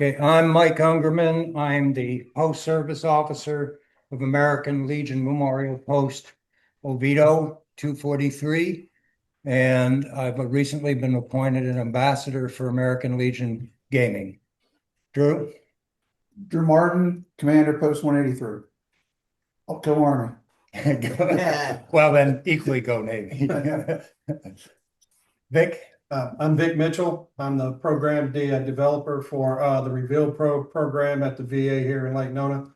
Okay, I'm Mike Ungerman. I'm the Post Service Officer of American Legion Memorial Post Oviedo 243. And I've recently been appointed an ambassador for American Legion Gaming. Drew? Drew Martin, Commander Post 183. Go Army. Well, then equally go Navy. Vic I'm Vic Mitchell. I'm the developer for the Reveal program at the VA here in Lake Nona.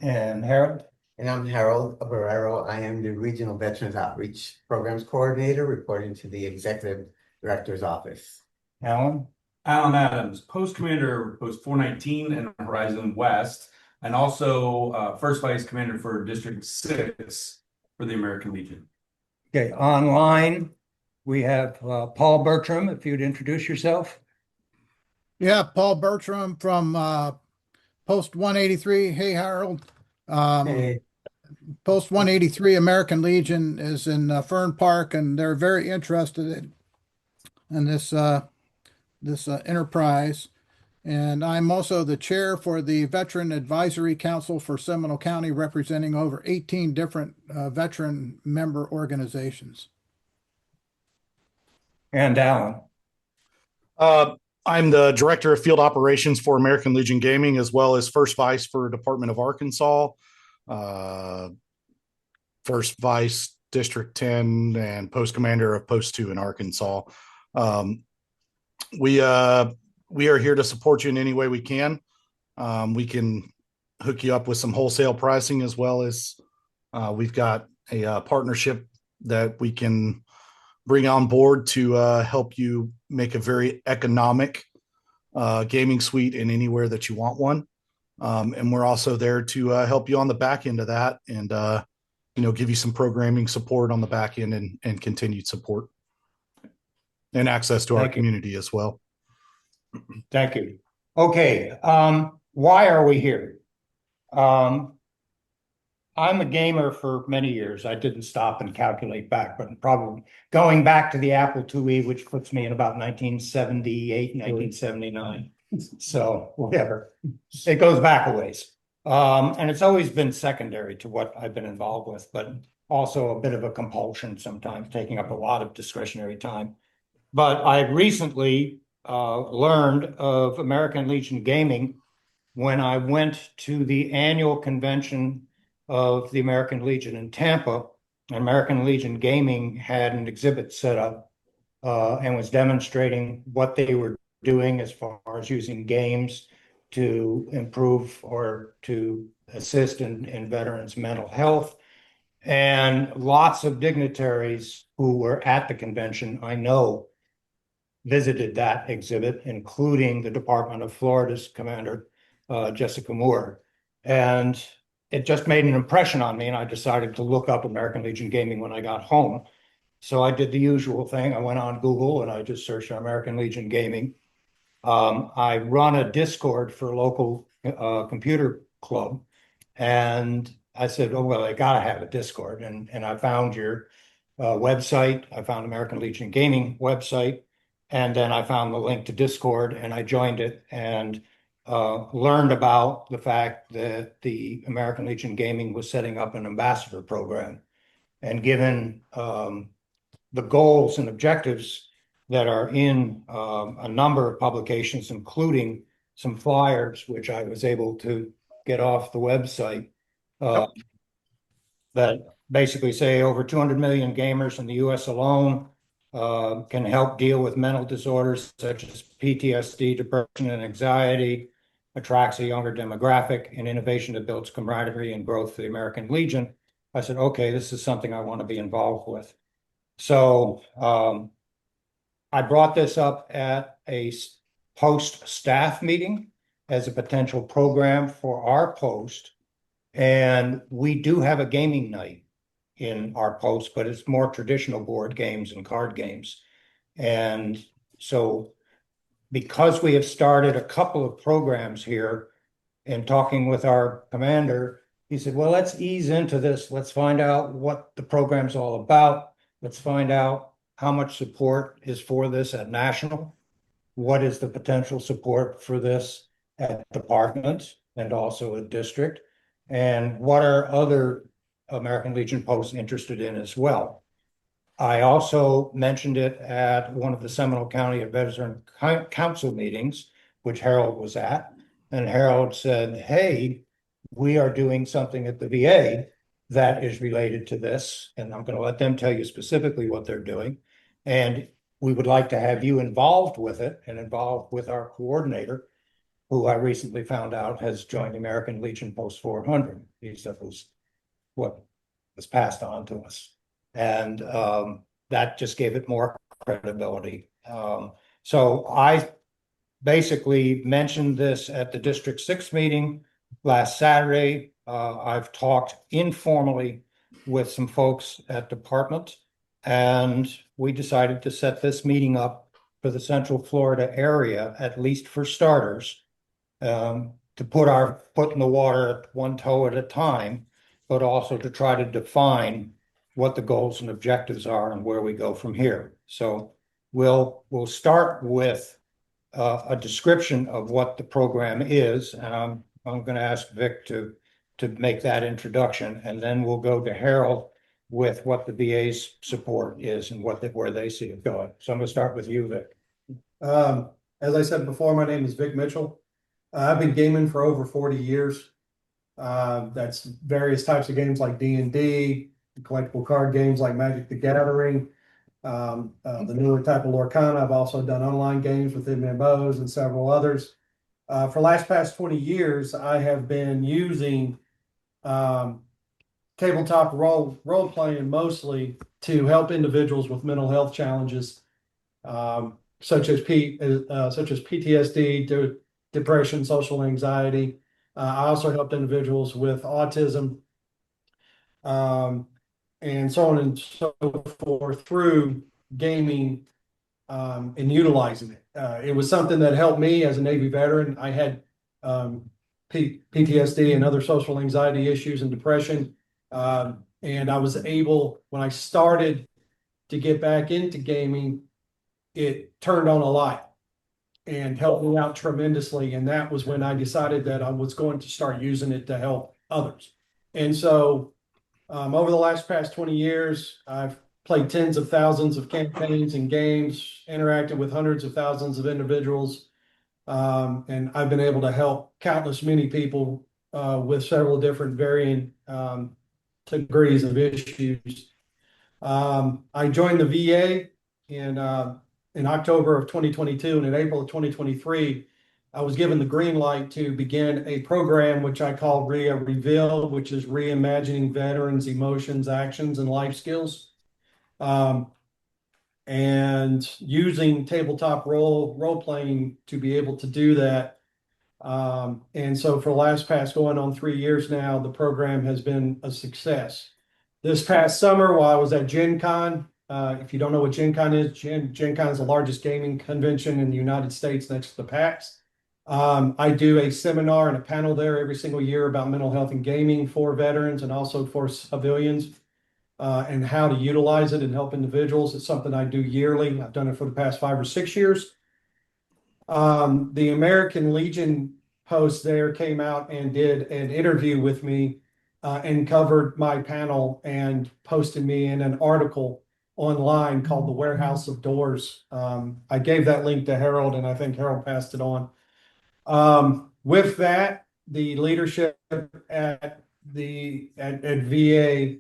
and Harold. And I'm Harold Barrero. I am the Regional Veterans Outreach Programs Coordinator, reporting to the Executive Director's Office. Alan. Alan Adams, Post Commander, Post 419 and Horizon West, and also First Vice Commander for District 6 for the American Legion. Okay, online we have Paul Bertram, if you'd introduce yourself. Yeah, Paul Bertram from Post 183. Hey, Harold. Hey. Post 183 American Legion is in Fern Park, and they're very interested in this enterprise. And I'm also the chair for the Veteran Advisory Council for Seminole County, representing over 18 different veteran member organizations. And Alan. I'm the director of field operations for American Legion Gaming, as well as first vice for Department of Arkansas, first vice District 10, and post commander of Post 2 in Arkansas. We are here to support you in any way we can. We can hook you up with some wholesale pricing, as well as we've got a partnership that we can bring on board to help you make a very economic gaming suite in anywhere that you want one. And we're also there to help you on the back end of that, and give you some programming support on the back end, and continued support and access to our community as well. Thank you. Okay, why are we here? I'm a gamer for many years. I didn't stop and calculate back, but probably going back to the Apple IIe, which puts me in about 1978, 1979. So whatever, it goes back a ways. And it's always been secondary to what I've been involved with, but also a bit of a compulsion sometimes, taking up a lot of discretionary time. But I recently learned of American Legion Gaming when I went to the annual convention of the American Legion in Tampa. American Legion Gaming had an exhibit set up and was demonstrating what they were doing as far as using games to improve or to assist in veterans' mental health. And lots of dignitaries who were at the convention, I know, visited that exhibit, including the Department of Florida's Commander, Jessica Moore. And it just made an impression on me, and I decided to look up American Legion Gaming when I got home. So I did the usual thing. I went on Google and I just searched American Legion Gaming. I run a Discord for a local computer club, and I said, oh, well, I got to have a Discord. And I found your website. I found American Legion Gaming website, and then I found the link to Discord, and I joined it and learned about the fact that the American Legion Gaming was setting up an ambassador program. And given the goals and objectives that are in a number of publications, including some flyers, which I was able to get off the website, that basically say over 200 million gamers in the US alone can help deal with mental disorders such as PTSD, depression, and anxiety, attracts a younger demographic, and innovation that builds camaraderie and growth for the American Legion. I said, okay, this is something I want to be involved with. So I brought this up at a post staff meeting as a potential program for our post. And we do have a gaming night in our post, but it's more traditional board games and card games. And so because we have started a couple of programs here, and talking with our commander, he said, well, let's ease into this. Let's find out what the program's all about. Let's find out how much support is for this at national. what is the potential support for this at departments and also a district? And what are other American Legion posts interested in as well? I also mentioned it at one of the Seminole County Veteran Council meetings, which Harold was at. And Harold said, hey, we are doing something at the VA that is related to this. And I'm going to let them tell you specifically what they're doing. And we would like to have you involved with it and involved with our coordinator, who I recently found out has joined the American Legion Post 400. That was what was passed on to us. And that just gave it more credibility. So I basically mentioned this at the District 6 meeting last Saturday. I've talked informally with some folks at department, and we decided to set this meeting up for the Central Florida area, at least for starters, to put our foot in the water one toe at a time, but also to try to define what the goals and objectives are and where we go from here. So we'll start with a description of what the program is, and I'm going to ask Vic to make that introduction, and then we'll go to Harold with what the VA's support is and where they see it going. So I'm going to start with you, Vic. As I said before, my name is Vic Mitchell. I've been gaming for over 40 years. That's various types of games like D&D, collectible card games like Magic the Gathering, the newer type of Lorcana. I've also done online games with MMOs and several others. For the past 20 years, I have been using tabletop role playing mostly to help individuals with mental health challenges, such as PTSD, depression, social anxiety. I also helped individuals with autism, and so on and so forth through gaming and utilizing it. It was something that helped me as a Navy veteran. I had PTSD and other social anxiety issues and depression. And I was able, when I started to get back into gaming, it turned on a light and helped me out tremendously. And that was when I decided that I was going to start using it to help others. And so over the past 20 years, I've played tens of thousands of campaigns and games, interacted with hundreds of thousands of individuals. And I've been able to help countless many people with several different varying degrees of issues. I joined the VA in October of 2022, and in April of 2023, I was given the green light to begin a program which I call RIA Reveal, which is reimagining veterans' emotions, actions, and life skills. And using tabletop role playing to be able to do that. And so for the past going on 3 years now, the program has been a success. This past summer, while I was at Gen Con, if you don't know what Gen Con is, Gen Con is the largest gaming convention in the United States next to the PAX. I do a seminar and a panel there every single year about mental health and gaming for veterans and also for civilians, and how to utilize it and help individuals. It's something I do yearly. I've done it for the past 5 or 6 years. The American Legion Post there came out and did an interview with me and covered my panel and posted me in an article online called The Warehouse of Doors. I gave that link to Harold, and I think Harold passed it on. With that, the leadership at VA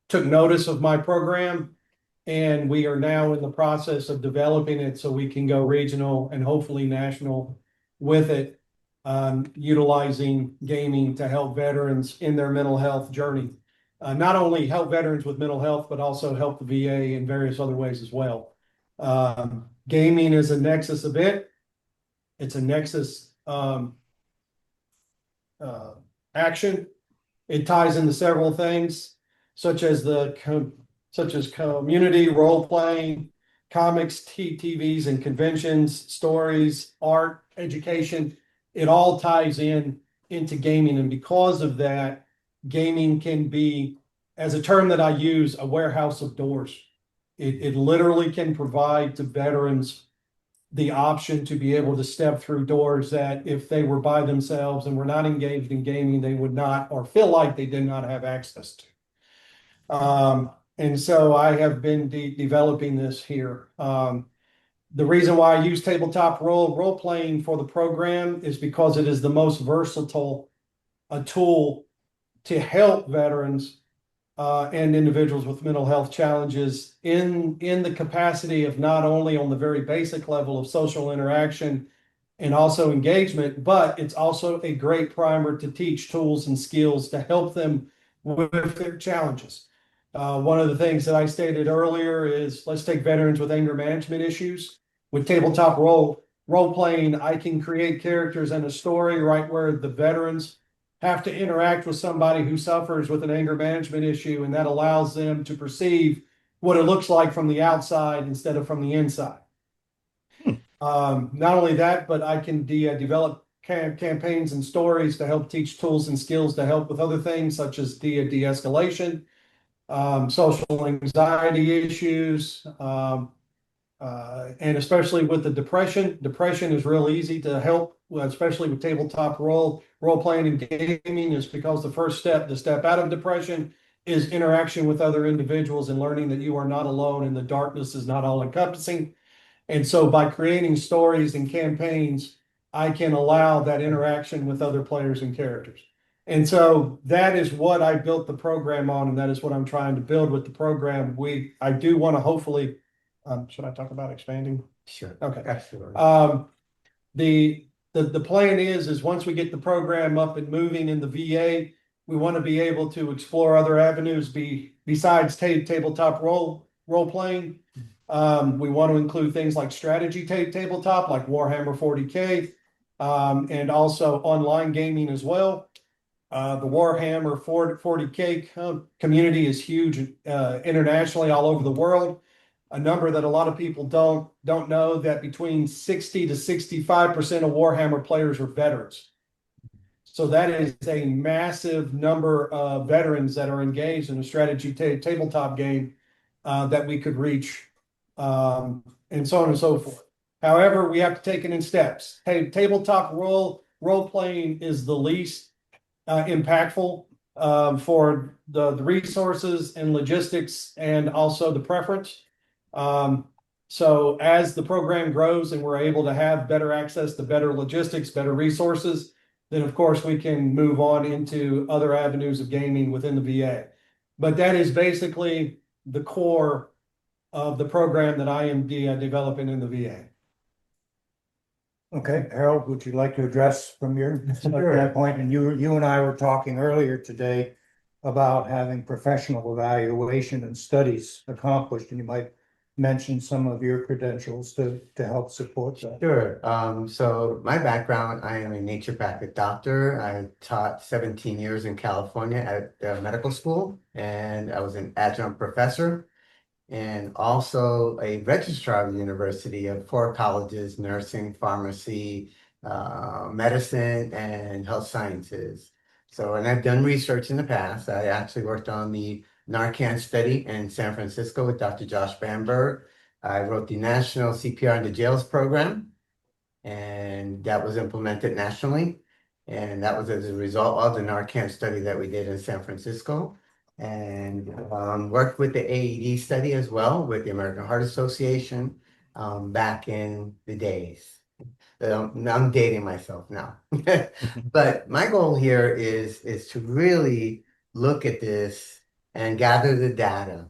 took notice of my program, and we are now in the process of developing it so we can go regional and hopefully national with it, utilizing gaming to help veterans in their mental health journey. Not only help veterans with mental health, but also help the VA in various other ways as well. Gaming is a nexus event. It's a nexus action. It ties into several things, such as community role playing, comics, TVs and conventions, stories, art, education. It all ties into gaming, and because of that, gaming can be, as a term that I use, a warehouse of doors. It literally can provide to veterans the option to be able to step through doors that if they were by themselves and were not engaged in gaming, they would not, or feel like they did not have access to. And so I have been developing this here. The reason why I use tabletop role playing for the program is because it is the most versatile tool to help veterans and individuals with mental health challenges in the capacity of not only on the very basic level of social interaction and also engagement, but it's also a great primer to teach tools and skills to help them with their challenges. One of the things that I stated earlier is let's take veterans with anger management issues. With tabletop role playing, I can create characters and a story right where the veterans have to interact with somebody who suffers with an anger management issue, and that allows them to perceive what it looks like from the outside instead of from the inside. Not only that, but I can develop campaigns and stories to help teach tools and skills to help with other things such as de-escalation, social anxiety issues, and especially with the depression. Depression is real easy to help, especially with tabletop role playing and gaming, is because the first step, the step out of depression, is interaction with other individuals and learning that you are not alone and the darkness is not all encompassing. And so by creating stories and campaigns, I can allow that interaction with other players and characters. And so that is what I built the program on, and that is what I'm trying to build with the program. I do want to hopefully, should I talk about expanding? Sure. Okay. Absolutely. The plan is once we get the program up and moving in the VA, we want to be able to explore other avenues besides tabletop role playing. We want to include things like strategy tabletop, like Warhammer 40K, and also online gaming as well. The Warhammer 40K community is huge internationally all over the world. A number that a lot of people don't know that between 60 to 65% of Warhammer players are veterans. So that is a massive number of veterans that are engaged in a strategy tabletop game that we could reach, and so on and so forth. However, we have to take it in steps. Tabletop role playing is the least impactful for the resources and logistics and also the preference. So as the program grows and we're able to have better access to better logistics, better resources, then of course we can move on into other avenues of gaming within the VA. But that is basically the core of the program that I am developing in the VA. Okay, Harold, would you like to address from your standpoint? And you and I were talking earlier today about having professional evaluation and studies accomplished, and you might mention some of your credentials to help support that. Sure. So my background, I am a naturopathic doctor. I taught 17 years in California at the medical school, and I was an adjunct professor and also a registrar of the university of 4 colleges: nursing, pharmacy, medicine, and health sciences. So, and I've done research in the past. I actually worked on the Narcan study in San Francisco with Dr. Josh Bamberg. I wrote the National CPR in the Jails program, and that was implemented nationally. And that was as a result of the Narcan study that we did in San Francisco. And worked with the AED study as well with the American Heart Association back in the days. I'm dating myself now. But my goal here is to really look at this and gather the data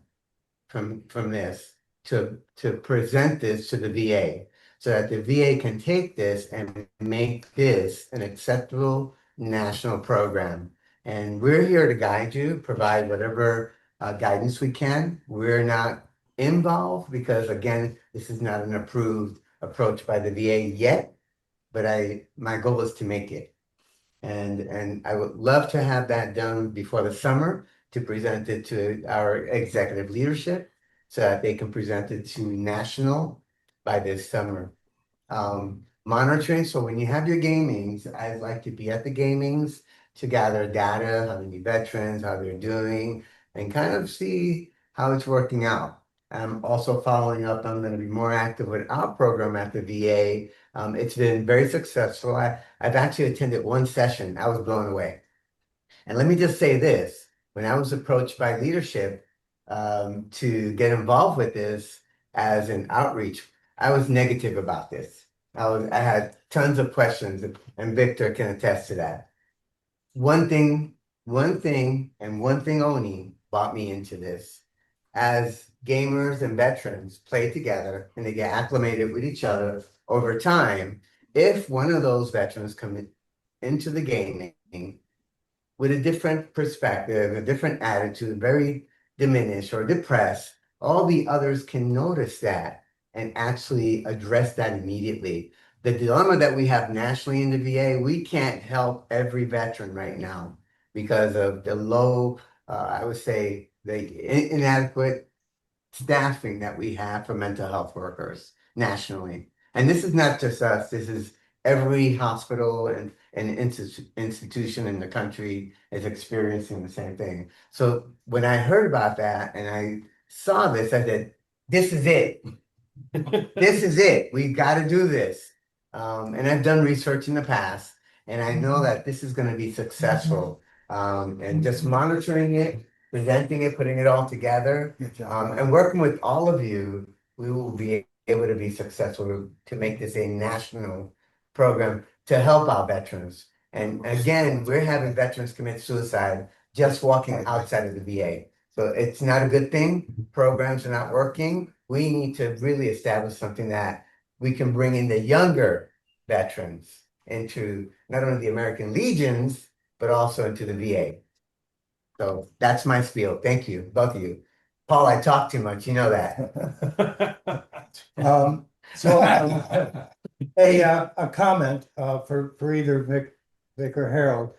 from this to present this to the VA so that the VA can take this and make this an acceptable national program. And we're here to guide you, provide whatever guidance we can. We're not involved because, again, this is not an approved approach by the VA yet, but my goal is to make it. And I would love to have that done before the summer to present it to our executive leadership so that they can present it to national by this summer. Monitoring, so when you have your gamings, I'd like to be at the gamings to gather data, how many veterans, how they're doing, and kind of see how it's working out. I'm also following up. I'm going to be more active with our program at the VA. It's been very successful. I've actually attended one session. I was blown away. And let me just say this, when I was approached by leadership to get involved with this as an outreach, I was negative about this. I had tons of questions, and Victor can attest to that. One thing, and one thing only brought me into this. As gamers and veterans play together and they get acclimated with each other over time, if one of those veterans come into the gaming with a different perspective, a different attitude, very diminished or depressed, all the others can notice that and actually address that immediately. The dilemma that we have nationally in the VA, we can't help every veteran right now because of the low, I would say, the inadequate staffing that we have for mental health workers nationally. And this is not just us, this is every hospital and institution in the country is experiencing the same thing. So when I heard about that and I saw this, I said, this is it. This is it. We've got to do this. And I've done research in the past, and I know that this is going to be successful. And just monitoring it, presenting it, putting it all together, and working with all of you, we will be able to be successful to make this a national program to help our veterans. And again, we're having veterans commit suicide just walking outside of the VA. So it's not a good thing. Programs are not working. We need to really establish something that we can bring in the younger veterans into not only the American Legions, but also into the VA. So that's my spiel. Thank you, both of you. Paul, I talk too much, you know that. So a comment for either Vic or Harold.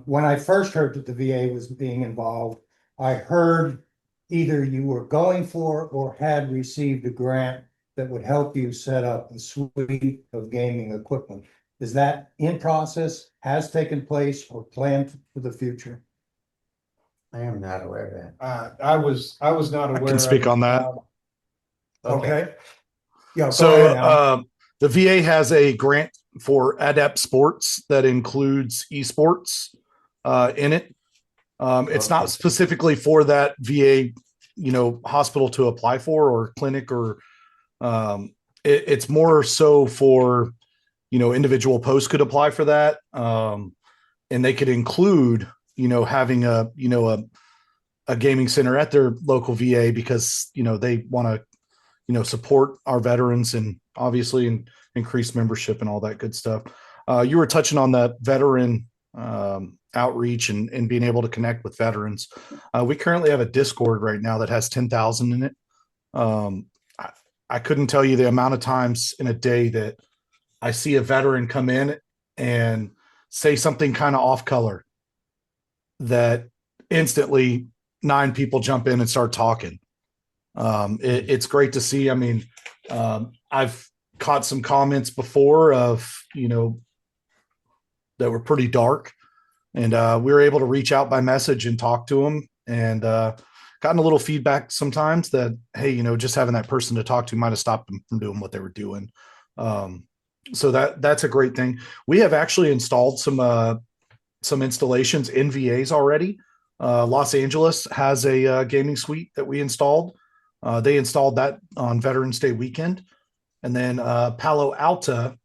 When I first heard that the VA was being involved, I heard either you were going for or had received a grant that would help you set up a suite of gaming equipment. Is that in process, has taken place, or planned for the future? I am not aware of that. I was not aware. I can speak of it. on that. Okay. Yeah, go So ahead now. the VA has a grant for adept sports that includes esports in it. It's not specifically for that VA, hospital to apply for or clinic, or it's more so for, individual posts could apply for that. And they could include, having a gaming center at their local VA because, they want to, support our veterans and obviously increase membership and all that good stuff. You were touching on that veteran outreach and being able to connect with veterans. We currently have a Discord right now that has 10,000 in it. I couldn't tell you the amount of times in a day that I see a veteran come in and say something kind of off color that instantly 9 people jump in and start talking. It's great to see. I mean, I've caught some comments before of, that were pretty dark, and we were able to reach out by message and talk to them, and gotten a little feedback sometimes that, hey, just having that person to talk to might have stopped them from doing what they were doing. So that's a great thing. We have actually installed some installations in VAs already. Los Angeles has a gaming suite that we installed. They installed that on Veterans Day weekend. And then Palo Alto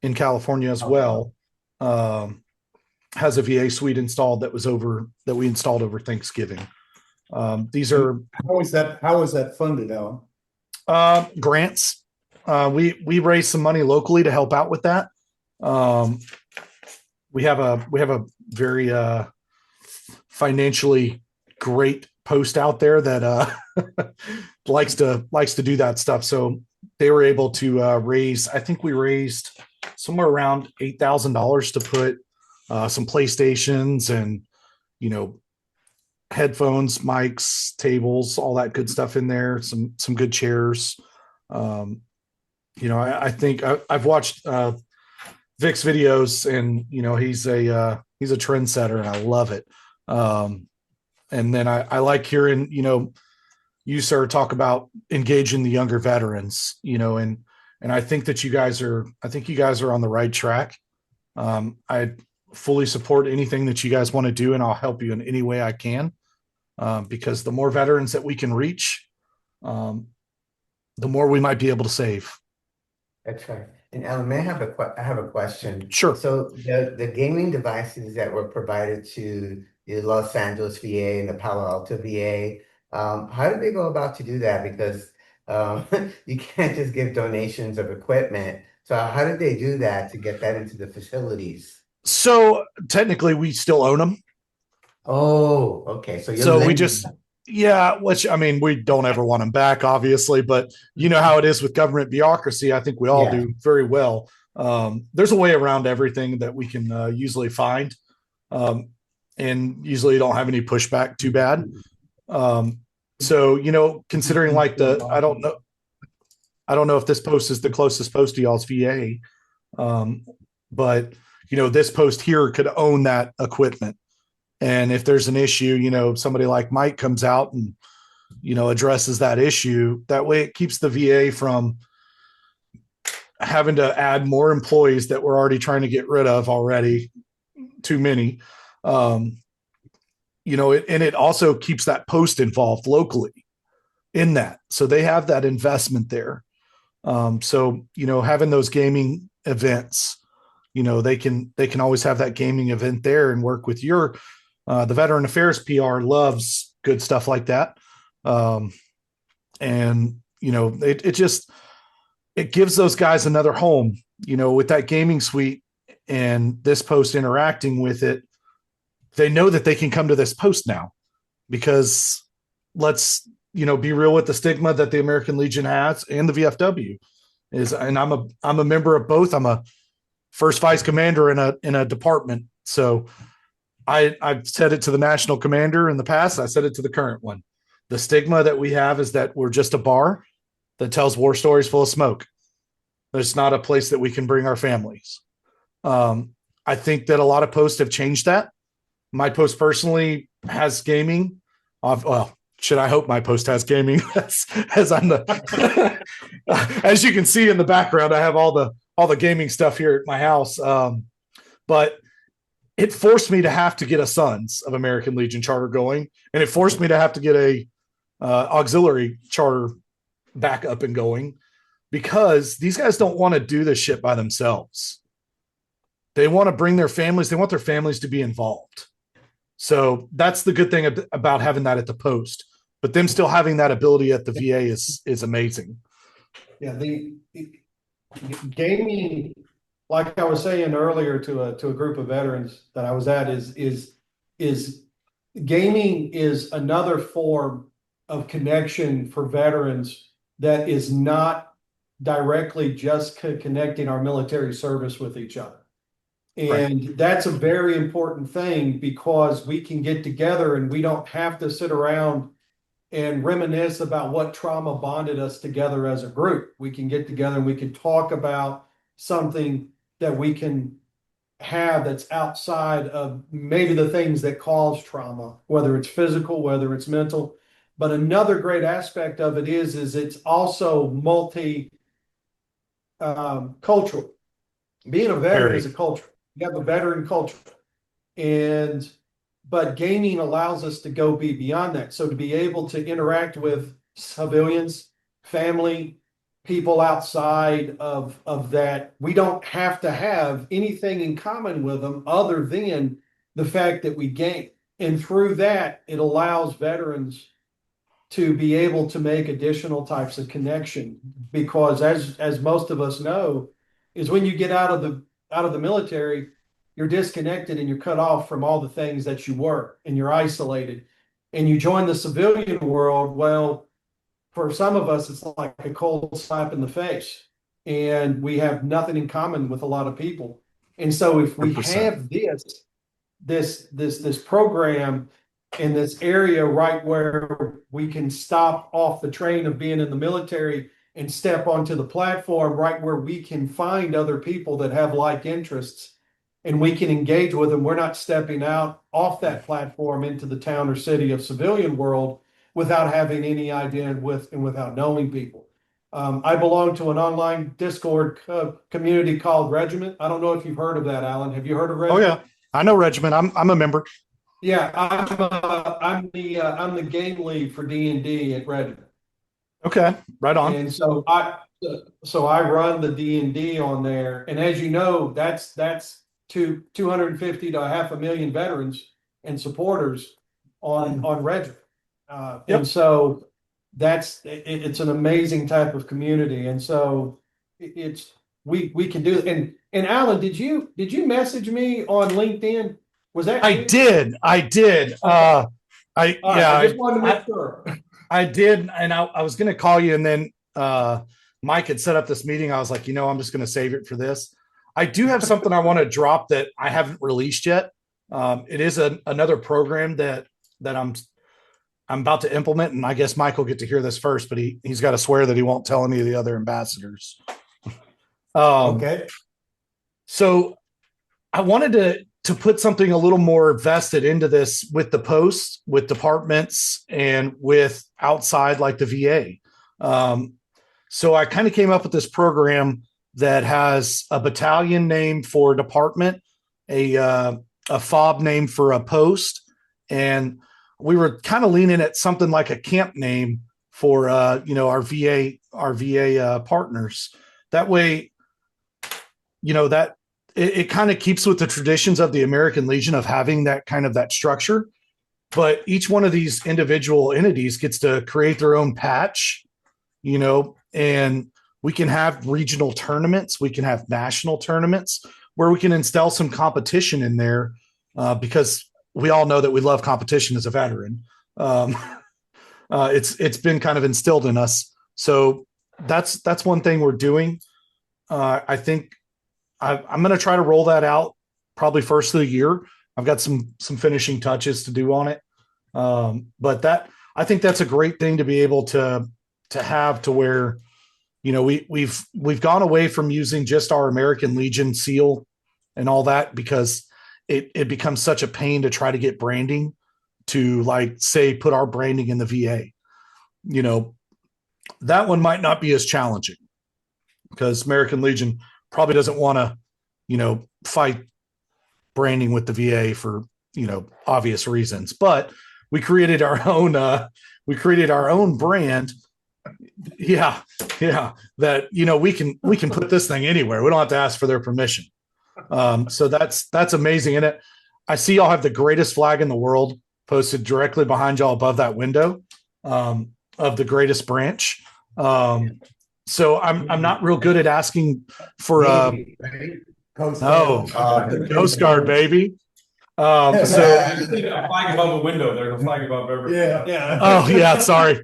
in California as well has a VA suite installed that we installed over Thanksgiving. These are How is that funded, Alan? grants. We raised some money locally to help out with that. We have a very financially great post out there that likes to do that stuff. So they were able to raise. I think we raised somewhere around $8,000 to put some PlayStations and headphones, mics, tables, all that good stuff in there. Some good chairs. I think I've watched Vic's videos, and he's a trendsetter, and I love it. And then I like hearing you, sir, talk about engaging the younger veterans, and I think that I think you guys are on the right track. I fully support anything that you guys want to do, and I'll help you in any way I can. Because the more veterans that we can reach, the more we might be able to save. That's right. And Alan, may I have a question? Sure. So the gaming devices that were provided to the Los Angeles VA and the Palo Alto VA, how did they go about to do that? Because you can't just give donations of equipment. So how did they do that to get that into the facilities? So technically, we still own them. Oh, okay. So So we just, yeah, which I mean, we don't ever want them back, obviously, but you know how it is with government bureaucracy. I think we all do very well. There's a way around everything that we can usually find, and usually don't have any pushback too bad. So considering like I don't know if this post is the closest post to y'all's VA, but this post here could own that equipment. And if there's an issue, somebody like Mike comes out and, addresses that issue. That way it keeps the VA from having to add more employees that we're already trying to get rid of already. Too many. And it also keeps that post involved locally in that. So they have that investment there. So having those gaming events, they can always have that gaming event there and work with the Veteran Affairs PR loves good stuff like that. It gives those guys another home, with that gaming suite and this post interacting with it. They know that they can come to this post now, because let's, be real with the stigma that the American Legion has and the VFW is. And I'm a member of both. I'm a first vice commander in a department. So I've said it to the national commander in the past. I said it to the current one. The stigma that we have is that we're just a bar that tells war stories full of smoke. It's not a place that we can bring our families. I think that a lot of posts have changed that. My post personally has gaming. Should I hope my post has gaming? as I'm the, as you can see in the background, I have all the gaming stuff here at my house. But it forced me to have to get a Sons of American Legion charter going, and it forced me to have to get a auxiliary charter back up and going, because these guys don't want to do this shit by themselves. They want to bring their families. They want their families to be involved. So that's the good thing about having that at the post, but them still having that ability at the VA is amazing. Yeah, the gaming, like I was saying earlier to a group of veterans that I was at, is gaming is another form of connection for veterans that is not directly just connecting our military service with each other. And that's a very important thing, because we can get together and we don't have to sit around and reminisce about what trauma bonded us together as a group. We can get together and we can talk about something that we can have that's outside of maybe the things that cause trauma, whether it's physical, whether it's mental. But another great aspect of it is it's also cultural. Being a veteran is a culture. You have a veteran culture, but gaming allows us to go beyond that. So to be able to interact with civilians, family, people outside of that, we don't have to have anything in common with them other than the fact that we game. And through that, it allows veterans to be able to make additional types of connection, because as most of us know, is when you get out of the military, you're disconnected and you're cut off from all the things that you were, and you're isolated, and you join the civilian world. Well, for some of us, it's like a cold slap in the face, and we have nothing in common with a lot of people. And so if we 100%. have this program in this area right where we can stop off the train of being in the military and step onto the platform right where we can find other people that have like interests, and we can engage with them. We're not stepping out off that platform into the town or city of civilian world. without having any idea and without knowing people. I belong to an online Discord community called Regiment. I don't know if you've heard of that, Alan. Have you heard of Oh Regiment? yeah, I know Regiment. I'm a member. Yeah, I'm the game lead for D&D at Regiment. Okay, right on. And so I run the D&D on there. And as you know, that's 250 to 500,000 veterans and supporters on Regiment. Yep. And so it's an amazing type of community. And so we can do it. And Alan, did you message me on LinkedIn? Was that I you? did. I did. All right, Yeah, I just wanted to make sure. I did, and I was going to call you, and then Mike had set up this meeting. I was like, I'm just going to save it for this. I do have something I want to drop that I haven't released yet. It is another program that I'm about to implement, and I guess Mike will get to hear this first, but he's got to swear that he won't tell any of the other ambassadors. Okay. So I wanted to put something a little more vested into this with the posts, with departments, and with outside like the VA. So I kind of came up with this program that has a battalion name for department, a fob name for a post, and we were kind of leaning at something like a camp name for our VA partners. That way, that it kind of keeps with the traditions of the American Legion of having that kind of that structure. But each one of these individual entities gets to create their own patch, and we can have regional tournaments. We can have national tournaments where we can instill some competition in there because we all know that we love competition as a veteran. It's been kind of instilled in us. So that's one thing we're doing. I think I'm going to try to roll that out probably first of the year. I've got some finishing touches to do on it. But I think that's a great thing to be able to have to where, we've gone away from using just our American Legion seal and all that because it becomes such a pain to try to get branding to put our branding in the VA. That one might not be as challenging because American Legion probably doesn't want to, fight branding with the VA for, obvious reasons, but we created our own brand. Yeah. That, we can put this thing anywhere. We don't have to ask for their permission. So that's amazing. And I see y'all have the greatest flag in the world posted directly behind y'all above that window, of the greatest branch. So I'm not real good at asking for Coast Coast Guard, baby. So A flag above a window. There's a flag above every. Yeah. oh yeah, sorry,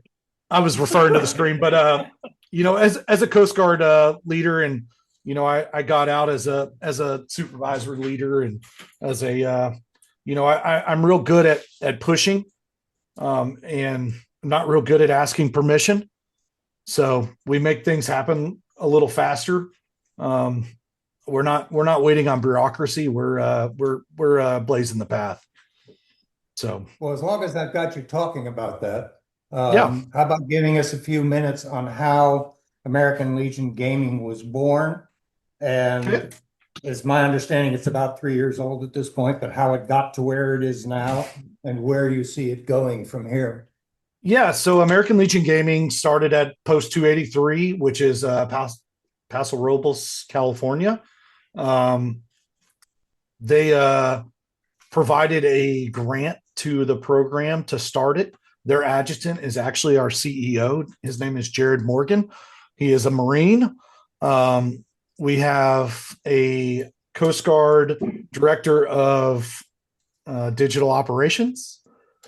I was referring to the screen. But as a Coast Guard leader, and I got out as a supervisor leader, and as a I'm real good at pushing, and I'm not real good at asking permission. So we make things happen a little faster. We're not waiting on bureaucracy. We're blazing the path. So, Well, as long as I've got you talking about that, Yeah. how about giving us a few minutes on how American Legion Gaming was born? And Okay. it's my understanding it's about 3 years old at this point, but how it got to where it is now and where you see it going from here. Yeah, so American Legion Gaming started at Post 283, which is Paso Robles, California. They provided a grant to the program to start it. Their adjutant is actually our CEO. His name is Jared Morgan. He is a Marine. We have a Coast Guard director of digital operations.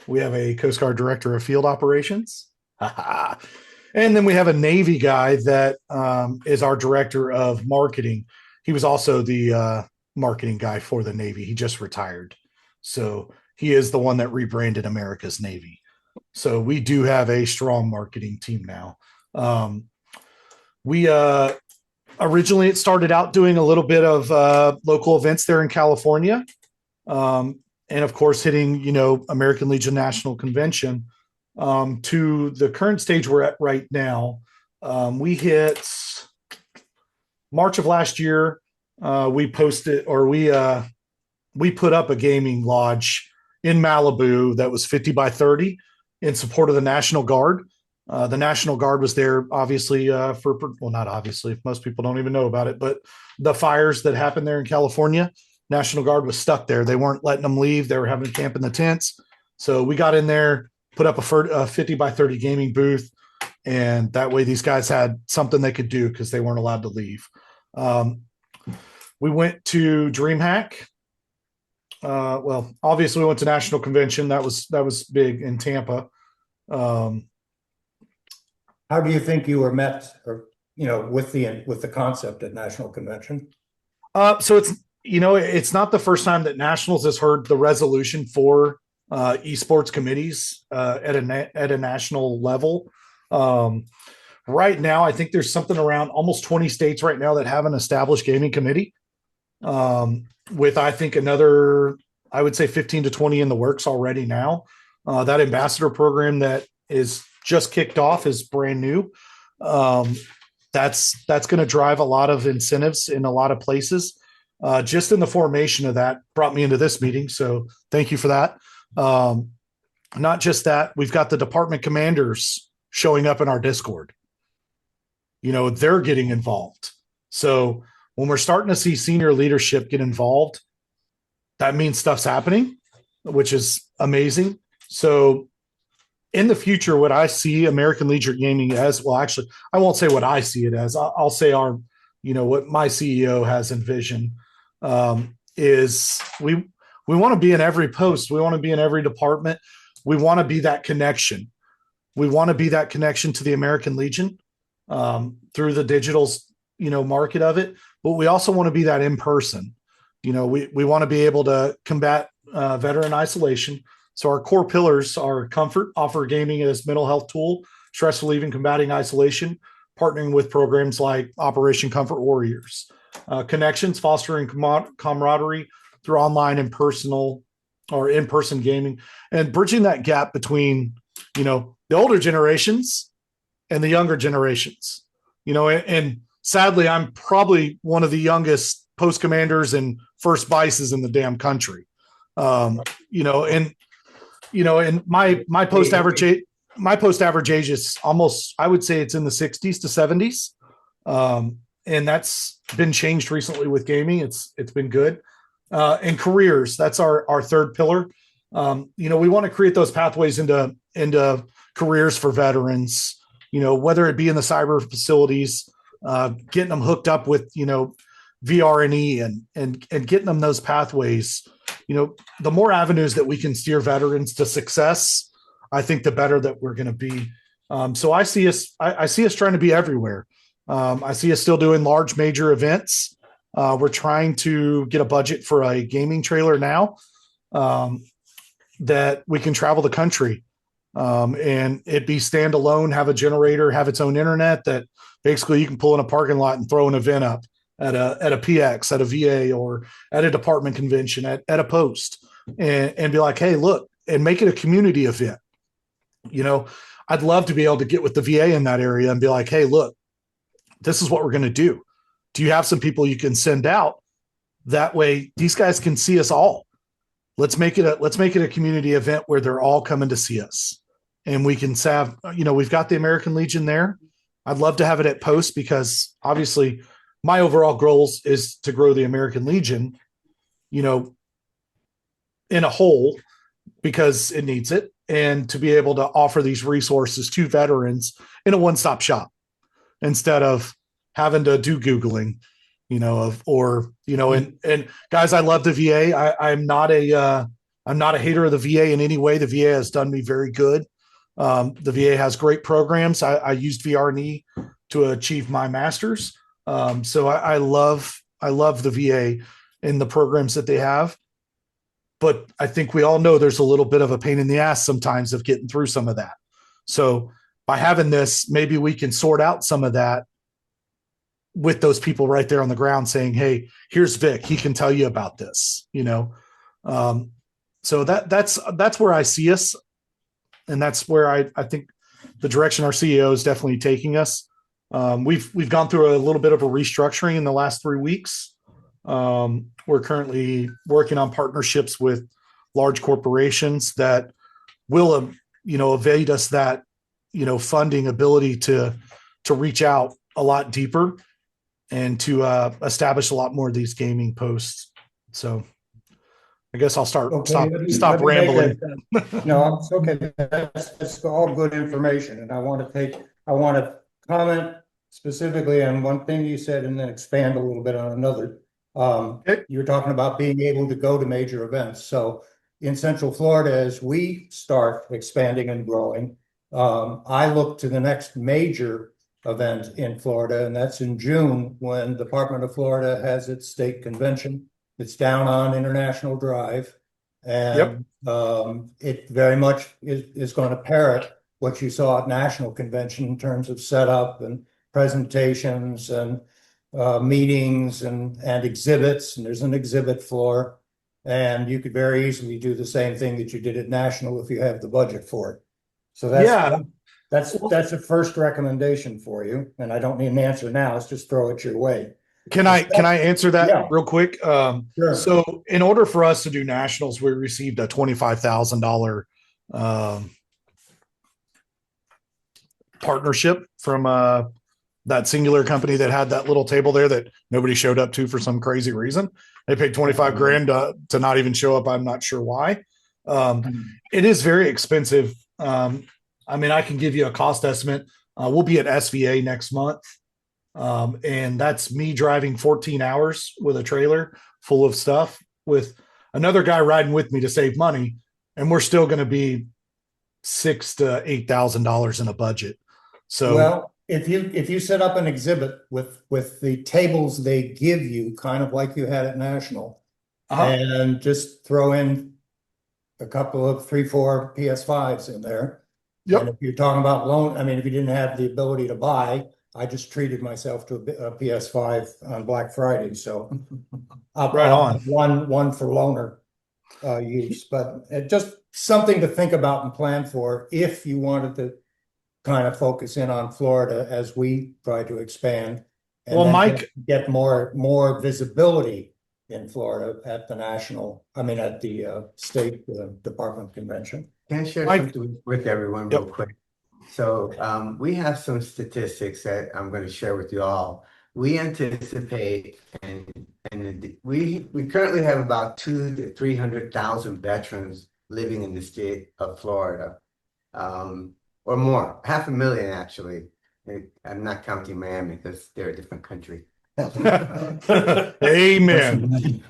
We have a Coast Guard director of field operations. And then we have a Navy guy that is our director of marketing. He was also the marketing guy for the Navy. He just retired. So he is the one that rebranded America's Navy. So we do have a strong marketing team now. We originally it started out doing a little bit of local events there in California. And of course, hitting, American Legion National Convention. to the current stage we're at right now. We hit March of last year. We posted, or we put up a gaming lodge in Malibu that was 50 by 30 in support of the National Guard. The National Guard was there, obviously, not obviously, most people don't even know about it, but the fires that happened there in California, National Guard was stuck there. They weren't letting them leave. They were having to camp in the tents. So we got in there, put up a 50 by 30 gaming booth. And that way these guys had something they could do because they weren't allowed to leave. We went to DreamHack. Well, obviously we went to National Convention. That was big in Tampa. How do you think you were met, or, with the concept at National Convention? So it's not the first time that Nationals has heard the resolution for esports committees at a national level. Right now, I think there's something around almost 20 states right now that have an established gaming committee. With I think another, I would say 15 to 20 in the works already now. That ambassador program that is just kicked off is brand new. That's going to drive a lot of incentives in a lot of places. Just in the formation of that brought me into this meeting. So thank you for that. Not just that, we've got the department commanders showing up in our Discord. They're getting involved. So when we're starting to see senior leadership get involved, that means stuff's happening, which is amazing. So in the future, what I see American Legion Gaming as, well, actually, I won't say what I see it as. I'll say what my CEO has envisioned is we want to be in every post. We want to be in every department. We want to be that connection. We want to be that connection to the American Legion through the digital, market of it. But we also want to be that in person. We want to be able to combat veteran isolation. So our core pillars are comfort, offer gaming as mental health tool, stress relieving, combating isolation, partnering with programs like Operation Comfort Warriors, connections, fostering camaraderie through online and personal or in-person gaming, and bridging that gap between, the older generations and the younger generations, and sadly, I'm probably one of the youngest post commanders and first vices in the damn country. And my post average age is almost, I would say it's in the 60s to 70s. And that's been changed recently with gaming. It's been good. And careers, that's our third pillar. We want to create those pathways into careers for veterans, whether it be in the cyber facilities, getting them hooked up with, VR and E and getting them those pathways. The more avenues that we can steer veterans to success, I think the better that we're going to be. So I see us trying to be everywhere. I see us still doing large major events. We're trying to get a budget for a gaming trailer now that we can travel the country and it be standalone, have a generator, have its own internet that basically you can pull in a parking lot and throw an event up at a PX, at a VA, or at a department convention, at a post, and be like, hey, look, and make it a community event. I'd love to be able to get with the VA in that area and be like, hey, look, this is what we're going to do. Do you have some people you can send out? That way these guys can see us all. Let's make it a community event where they're all coming to see us. And we can have, we've got the American Legion there. I'd love to have it at post because obviously my overall goals is to grow the American Legion, in a whole, because it needs it, and to be able to offer these resources to veterans in a one-stop shop instead of having to do Googling, and guys, I love the VA. I'm not a hater of the VA in any way. The VA has done me very good. The VA has great programs. I used VRE to achieve my master's. So I love the VA and the programs that they have, but I think we all know there's a little bit of a pain in the ass sometimes of getting through some of that. So by having this, maybe we can sort out some of that with those people right there on the ground saying, hey, here's Vic, he can tell you about this, So that's where I see us. and that's where I think the direction our CEO is definitely taking us. We've gone through a little bit of a restructuring in the last 3 weeks. We're currently working on partnerships with large corporations that will, evade us that, funding ability to reach out a lot deeper and to establish a lot more of these gaming posts. So I guess I'll stop let me make rambling. No, it's okay. That's all good information, and I want to comment specifically on one thing you said and then expand a little bit on another. You're talking about being able to go to major events. So in Central Florida, as we start expanding and growing, I look to the next major event in Florida, and that's in June when the Department of Florida has its state convention. It's down on International Drive. And it very much is going to parrot what you saw at National Convention in terms of setup and presentations and meetings and exhibits. And there's an exhibit floor. And you could very easily do the same thing that you did at National if you have the budget for it. So that's a first recommendation for you. And I don't need an answer now. Let's just throw it your way. Can I answer that Yeah. real quick? Sure. So in order for us to do nationals, we received a $25,000 partnership from that singular company that had that little table there that nobody showed up to for some crazy reason. They paid 25 grand to not even show up. I'm not sure why. It is very expensive. I can give you a cost estimate. We'll be at SVA next month. And that's me driving 14 hours with a trailer full of stuff with another guy riding with me to save money. And we're still going to be $6,000 to $8,000 in a budget. So, well, if you set up an exhibit with the tables they give you, kind of like you had at National, and just throw in a couple of 3-4 PS5s in there. Yep. And if you're talking about if you didn't have the ability to buy, I just treated myself to a PS5 on Black Friday, so Right on. one for loaner use, but just something to think about and plan for if you wanted to kind of focus in on Florida as we try to expand. And Well, then Mike, get more visibility in Florida at the state department convention. Can I share Mike- something with everyone real quick? So we have some statistics that I'm going to share with you all. We anticipate, and we currently have about 200,000 to 300,000 veterans living in the state of Florida, or more, 500,000 actually. I'm not counting Miami because they're a different country. Amen.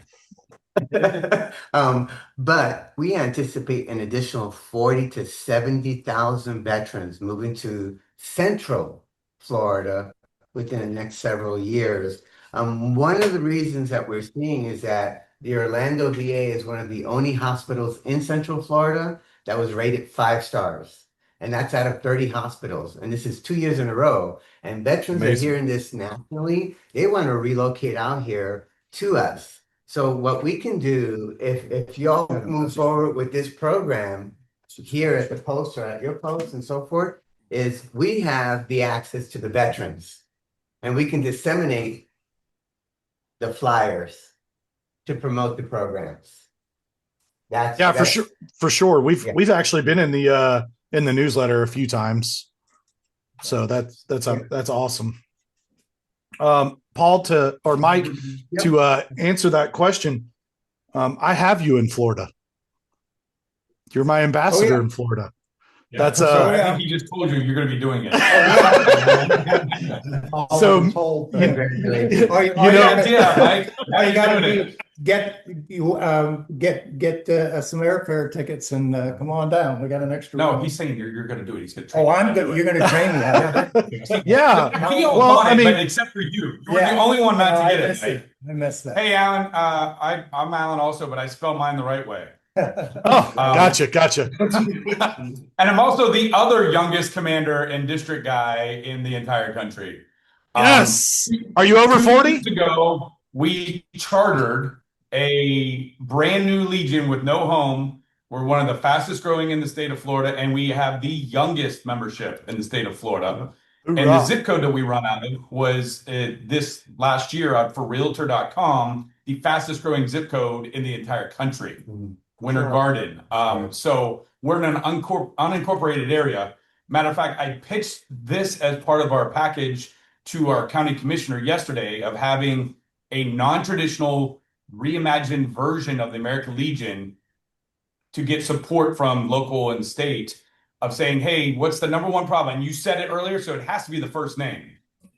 But we anticipate an additional 40 to 70,000 veterans moving to Central Florida within the next several years. One of the reasons that we're seeing is that the Orlando VA is one of the only hospitals in Central Florida that was rated 5 stars. And that's out of 30 hospitals. And this is 2 years in a row. And veterans are hearing this nationally. They want to relocate out here to us. So what we can do, if y'all move forward with this program here at the post or at your post and so forth, is we have the access to the veterans and we can disseminate the flyers to promote the programs. For sure. We've actually been in the newsletter a few times. So that's awesome. Paul or Mike, to answer that question, I have you in Florida. You're my ambassador in Florida. Yeah. That's So I think he just told you you're going to be doing it. So Mike. All you gotta do, get some airfare tickets and come on down. We got an extra. No, room. he's saying you're going to do it. He's going to train Oh, I'm good. You're gonna train me. Yeah. We all Well, want it, I mean- but except for you. You're the only one not to get it. Right? I missed that. Hey, Alan. I'm Alan also, but I spell mine the right way. Oh, gotcha. And I'm also the other youngest commander and district guy in the entire country. Yes. Are you over 40? 2 years ago, we chartered a brand new Legion with no home. We're one of the fastest growing in the state of Florida, and we have the youngest membership in the state of Florida. And the Hoorah. zip code that we run out of was this last year for Realtor.com, the fastest growing zip code in the entire country. Winter Sure. Garden. So we're in an unincorporated area. Matter of fact, I pitched this as part of our package to our county commissioner yesterday of having a non-traditional reimagined version of the American Legion to get support from local and state of saying, hey, what's the number one problem? And you said it earlier, so it has to be the first name.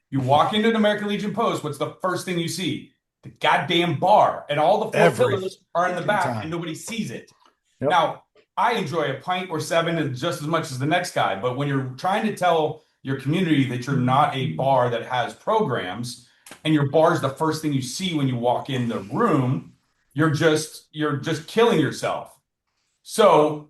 You walk into an American Legion post, what's the first thing you see? The goddamn bar. And all the four Every pillars are in the back time. and nobody sees it. Yep. Now, I enjoy a pint or seven just as much as the next guy. But when you're trying to tell your community that you're not a bar that has programs and your bar is the first thing you see when you walk in the room, you're just killing yourself. So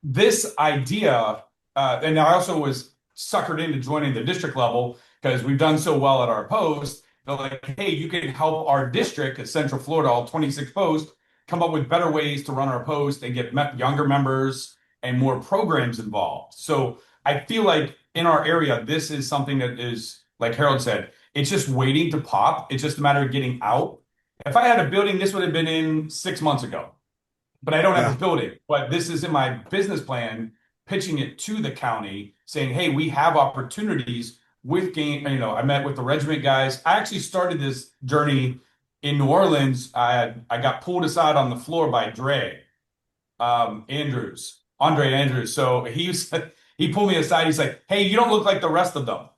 this idea, and I also was suckered into joining the district level because we've done so well at our post. They're like, hey, you can help our district at Central Florida, all 26 posts, come up with better ways to run our post and get younger members and more programs involved. So I feel like in our area, this is something that is, like Harold said, it's just waiting to pop. It's just a matter of getting out. If I had a building, this would have been in 6 months ago. But I don't have a building. But this is in my business plan, pitching it to the county, saying, hey, we have opportunities with game. You know, I met with the regiment guys. I actually started this journey in New Orleans. I got pulled aside on the floor by Andre Andrews. So he pulled me aside. He's like, hey, you don't look like the rest of them.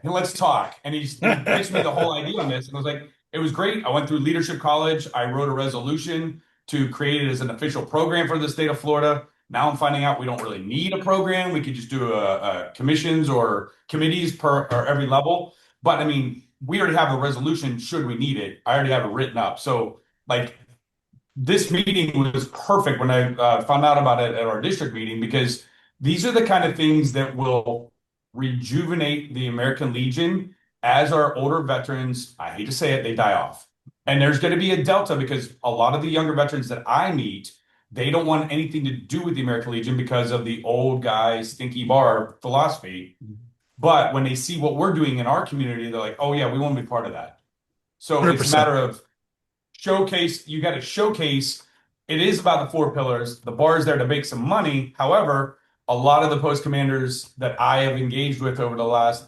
Let's talk. And he pitched me the whole idea on this. And I was like, it was great. I went through leadership college. I wrote a resolution to create it as an official program for the state of Florida. Now I'm finding out we don't really need a program. We could just do commissions or committees per or every level. But I mean, we already have a resolution should we need it. I already have it written up. So like this meeting was perfect when I found out about it at our district meeting, because these are the kind of things that will rejuvenate the American Legion as our older veterans, I hate to say it, they die off. And there's going to be a delta because a lot of the younger veterans that I meet, they don't want anything to do with the American Legion because of the old guy stinky bar philosophy. But when they see what we're doing in our community, they're like, oh yeah, we want to be part of that. So 100%. it's a matter of showcase. You got to showcase. It is about the four pillars. The bar is there to make some money. However, a lot of the post commanders that I have engaged with over the last,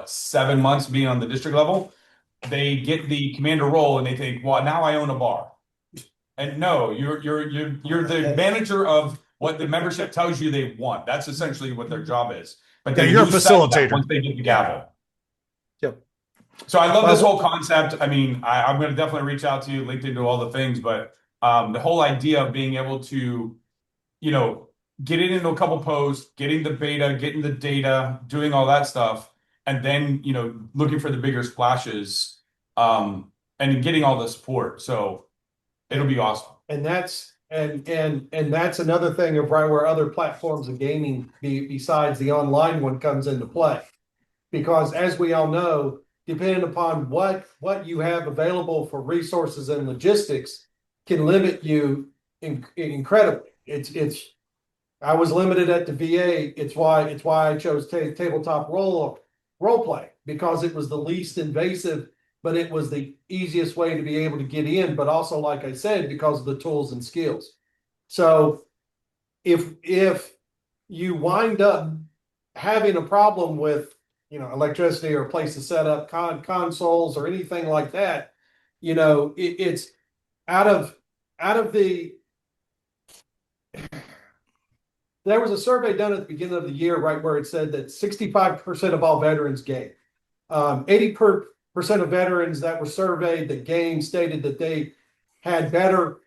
7 months being on the district level, they get the commander role and they think, well, now I own a bar. And no, you're the manager of what the membership tells you they want. That's essentially what their job is. But Yeah, you're a lose sight of that facilitator. once they get the gavel. Yep. So I love this whole concept. I mean, I'm going to definitely reach out to you, LinkedIn, do all the things, but the whole idea of being able to, get it into a couple posts, getting the beta, getting the data, doing all that stuff, and then, looking for the bigger splashes, and getting all the support. So it'll be awesome. And that's that's another thing of right where other platforms of gaming besides the online one comes into play. Because as we all know, depending upon what you have available for resources and logistics can limit you incredibly. I was limited at the VA. It's why I chose tabletop role play, because it was the least invasive, but it was the easiest way to be able to get in, but also, like I said, because of the tools and skills. So if you wind up having a problem with, electricity or a place to set up consoles or anything like that, it's out of the, there was a survey done at the beginning of the year, right, where it said that 65% of all veterans game. 80% of veterans that were surveyed that game stated that they had better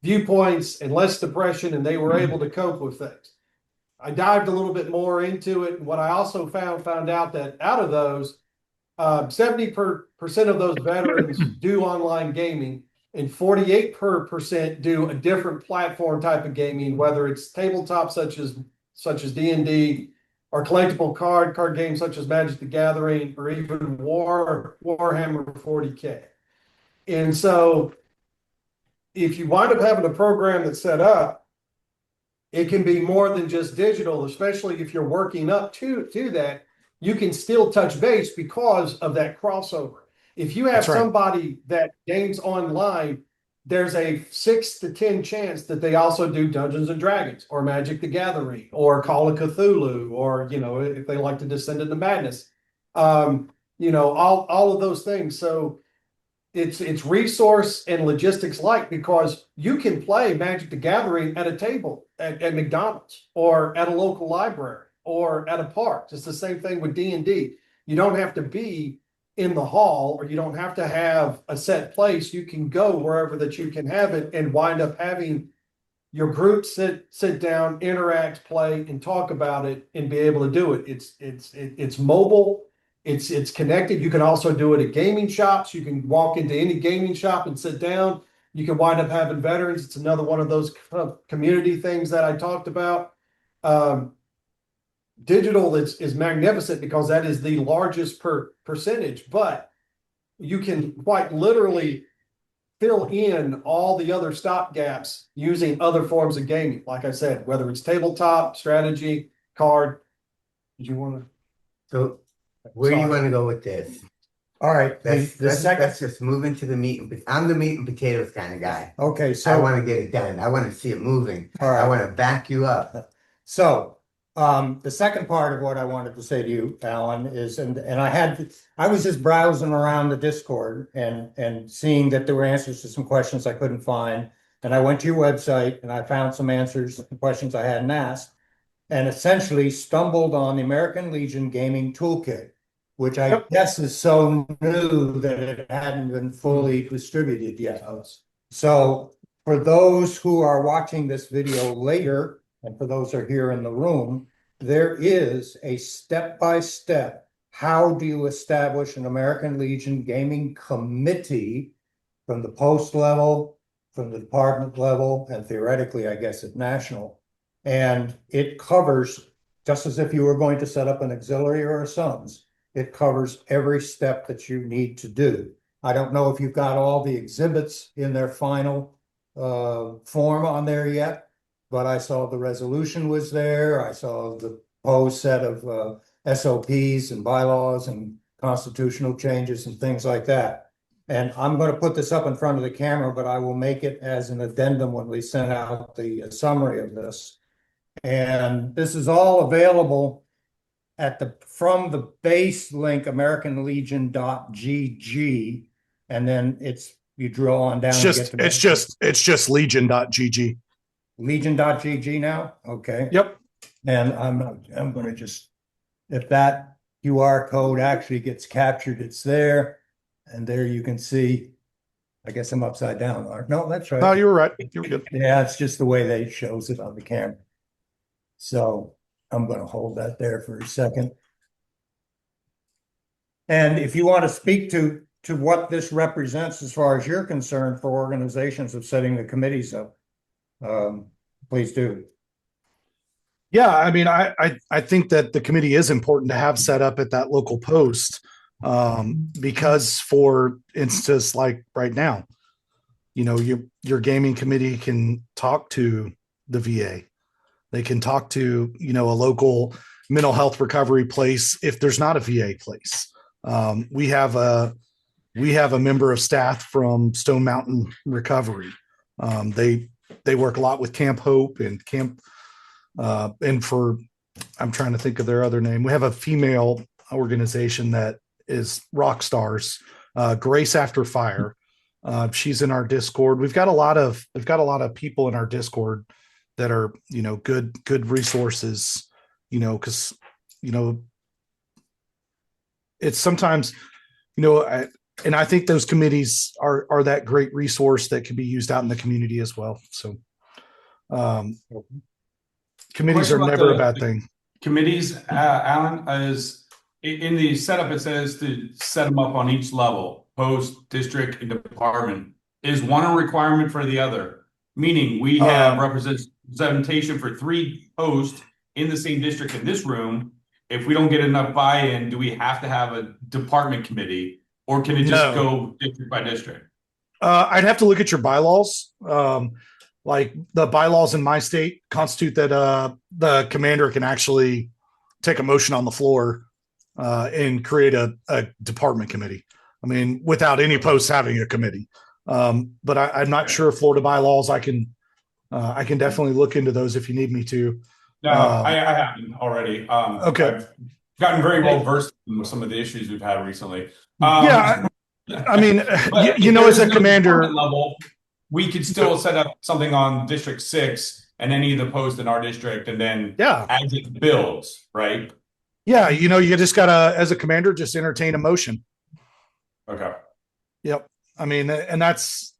viewpoints and less depression, and they were able to cope with things. I dived a little bit more into it, and what I also found out that out of those, 70% of those veterans do online gaming, and 48% do a different platform type of gaming, whether it's tabletop such as D&D, or collectible card games such as Magic the Gathering, or even Warhammer 40K. And so if you wind up having a program that's set up, it can be more than just digital, especially if you're working up to that. You can still touch base because of that crossover. If you have That's right. somebody that games online, there's a 6 to 10 chance that they also do Dungeons and Dragons or Magic the Gathering or Call of Cthulhu, or if they like to descend into madness. All of those things. So it's resource and logistics light, because you can play Magic the Gathering at a table at McDonald's or at a local library or at a park. It's the same thing with D&D. You don't have to be in the hall, or you don't have to have a set place. You can go wherever that you can have it and wind up having your group sit down, interact, play, and talk about it, and be able to do it. It's mobile. It's connected. You can also do it at gaming shops. You can walk into any gaming shop and sit down. You can wind up having veterans. It's another one of those community things that I talked about. Digital is magnificent because that is the largest percentage, but you can quite literally fill in all the other stop gaps using other forms of gaming. Like I said, whether it's tabletop, strategy, card. Did you want to? So where do you Sorry. want to go with this? All right, Let's just move into the meat. I'm the meat and potatoes kind of guy. okay, I so, want to get it done. I want to see it moving. all I right. want to back you up. So, the second part of what I wanted to say to you, Alan, is, and I was just browsing around the Discord and seeing that there were answers to some questions I couldn't find. And I went to your website and I found some answers to questions I hadn't asked, and essentially stumbled on the American Legion Gaming Toolkit, which I guess is so new that it hadn't been fully distributed yet. So for those who are watching this video later, and for those who are here in the room, there is a step-by-step, how do you establish an American Legion Gaming Committee from the post level, from the department level, and theoretically, I guess, at national. And it covers, just as if you were going to set up an auxiliary or a SUMS, it covers every step that you need to do. I don't know if you've got all the exhibits in their final form on there yet, but I saw the resolution was there. I saw the proposed set of SOPs and bylaws and constitutional changes and things like that. And I'm going to put this up in front of the camera, but I will make it as an addendum when we send out the summary of this. And this is all available from the base link, AmericanLegion.gg, and then you drill on down. It's just legion.gg. Legion.gg now? Okay. Yep. And I'm going to just, if that QR code actually gets captured, it's there. And there you can see, I guess I'm upside down. No, that's right. No, you were right. You were good. Yeah, it's just the way they shows it on the camera. So I'm going to hold that there for a second. And if you want to speak to what this represents as far as you're concerned for organizations of setting the committees up, please do. Yeah, I mean, I think that the committee is important to have set up at that local post, because, for instance, like right now, your gaming committee can talk to the VA. They can talk to, a local mental health recovery place if there's not a VA place. We have a member of staff from Stone Mountain Recovery. They work a lot with Camp Hope and and I'm trying to think of their other name. We have a female organization that is rock stars, Grace After Fire. She's in our Discord. We've got a lot of people in our Discord that are, good resources, because, it's sometimes, and I think those committees are that great resource that can be used out in the community as well. So, committees are never a bad thing. Committees, Alan, is in the setup, it says to set them up on each level, post, district, and department. Is one a requirement for the other? Meaning we have representation for 3 posts in the same district in this room. If we don't get enough buy-in, do we have to have a department committee, or can it just go district by district? I'd have to look at your bylaws. Like the bylaws in my state constitute that the commander can actually take a motion on the floor and create a department committee. I mean, without any posts having a committee. But I'm not sure if Florida bylaws. I can definitely look into those if you need me to. No, I haven't already. Okay. I've gotten very well versed in some of the issues we've had recently. Yeah, I mean, but you if know, as there's a no commander, department level, we could still set up something on District 6 and any of the posts in our district, and then yeah, as it builds, right? yeah, you know, you just gotta, as a commander, just entertain a motion. Okay. Yep. I mean, that's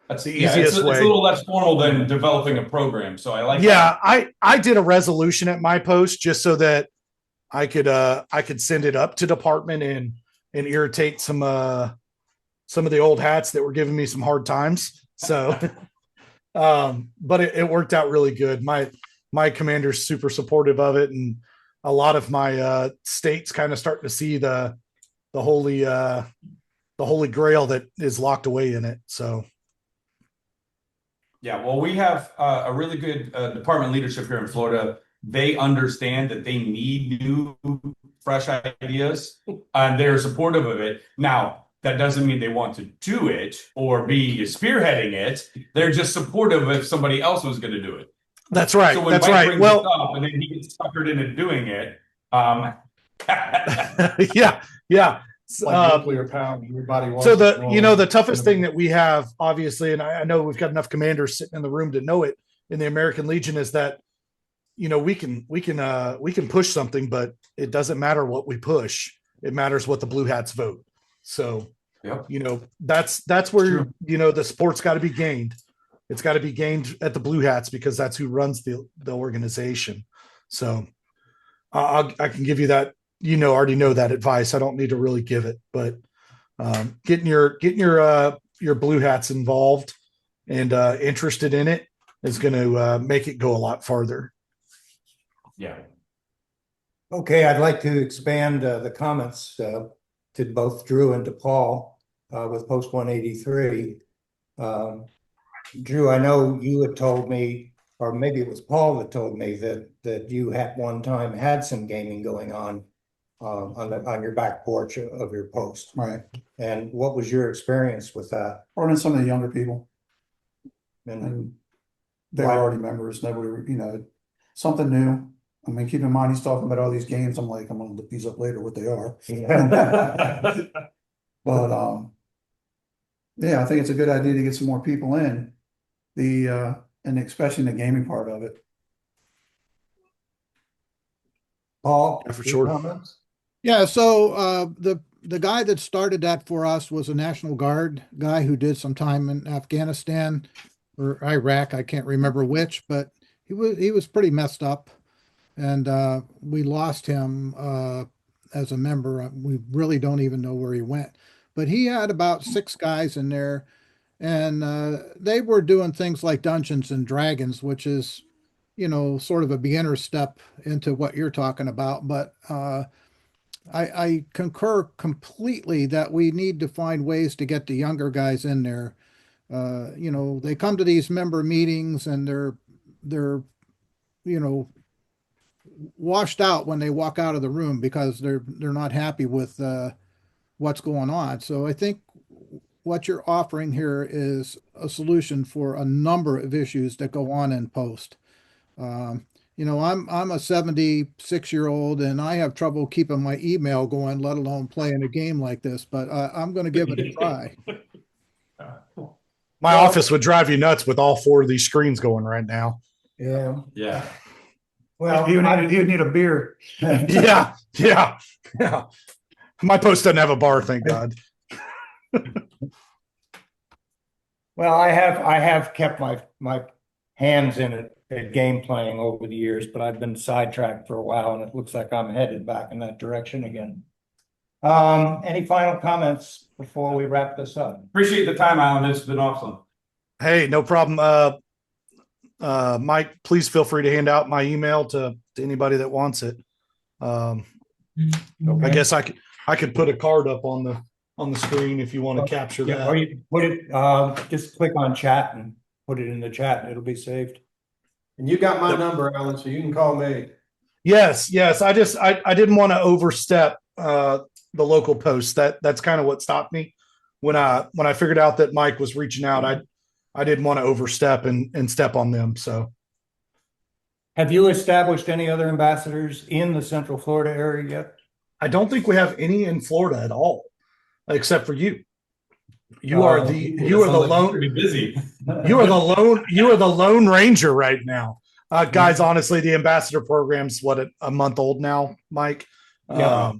That's the yeah, easiest it's way. a little less formal than developing a program. So I like Yeah, that. I did a resolution at my post just so that I could send it up to department and irritate some of the old hats that were giving me some hard times. So but it worked out really good. My commander's super supportive of it, and a lot of my states kind of starting to see the holy grail that is locked away in it. So Yeah, well, we have a really good department leadership here in Florida. They understand that they need new, fresh ideas, and they're supportive of it. Now, that doesn't mean they want to do it or be spearheading it. They're just supportive if somebody else was going to do it. that's right. So when That's Mike right. brings Well, it up and then he gets suckered into doing it, yeah, yeah. Like nuclear power, everybody wants. So it wrong. the toughest thing that we have, obviously, and I know we've got enough commanders sitting in the room to know it in the American Legion, is that, you know, we can push something, but it doesn't matter what we push. It matters what the blue hats vote. So, Yep. you know, that's where, True. you know, the sport's got to be gained. It's got to be gained at the blue hats because that's who runs the organization. So I can give you that, you know, already know that advice. I don't need to really give it, but getting your blue hats involved and interested in it is going to make it go a lot farther. yeah. Okay, I'd like to expand the comments to both Drew and to Paul with Post 183. Drew, I know you had told me, or maybe it was Paul that told me that you at one time had some gaming going on your back porch of your post. Right. And what was your experience with that? Or in some of the younger people, And and they were already members. Nobody, you know, something new. I mean, keep in mind, he's talking about all these games. I'm like, I'm gonna look these up later, what they are. But yeah, I think it's a good idea to get some more people in and especially in the gaming part of it. Paul, Yeah, for your sure. comments? Yeah, so the guy that started that for us was a National Guard guy who did some time in Afghanistan or Iraq. I can't remember which, but he was pretty messed up, and we lost him as a member. We really don't even know where he went, but he had about 6 guys in there, and they were doing things like Dungeons and Dragons, which is, you know, sort of a beginner step into what you're talking about, but I concur completely that we need to find ways to get the younger guys in there. You know, they come to these member meetings and they're you know, washed out when they walk out of the room because they're not happy with what's going on. So I think what you're offering here is a solution for a number of issues that go on in post. You know, I'm a 76-year-old and I have trouble keeping my email going, let alone playing a game like this, but I'm going to give it a try. My office would drive you nuts with all 4 of these screens going right now. Yeah. Yeah. Well, He would need a beer. Yeah. My post doesn't have a bar, thank God. well, I have kept my hands in it at game playing over the years, but I've been sidetracked for a while, and it looks like I'm headed back in that direction again. Any final comments before we wrap this up? Appreciate the time, Alan. It's been awesome. Hey, no problem. Mike, please feel free to hand out my email to anybody that wants it. I guess I could put a card up on on the screen if you want to capture Yeah, or that. you put it, just click on chat and put it in the chat, and it'll be saved. And you got my number, Alan, so you can call me. Yes, yes. I didn't want to overstep the local post. That's kind of what stopped me when I figured out that Mike was reaching out. I didn't want to overstep and step on them. So Have you established any other ambassadors in the Central Florida area yet? I don't think we have any in Florida at all, except for you. You are the lone Pretty busy. you are the lone ranger right now. Guys, honestly, the ambassador program's what, a month old now, Mike. Yeah.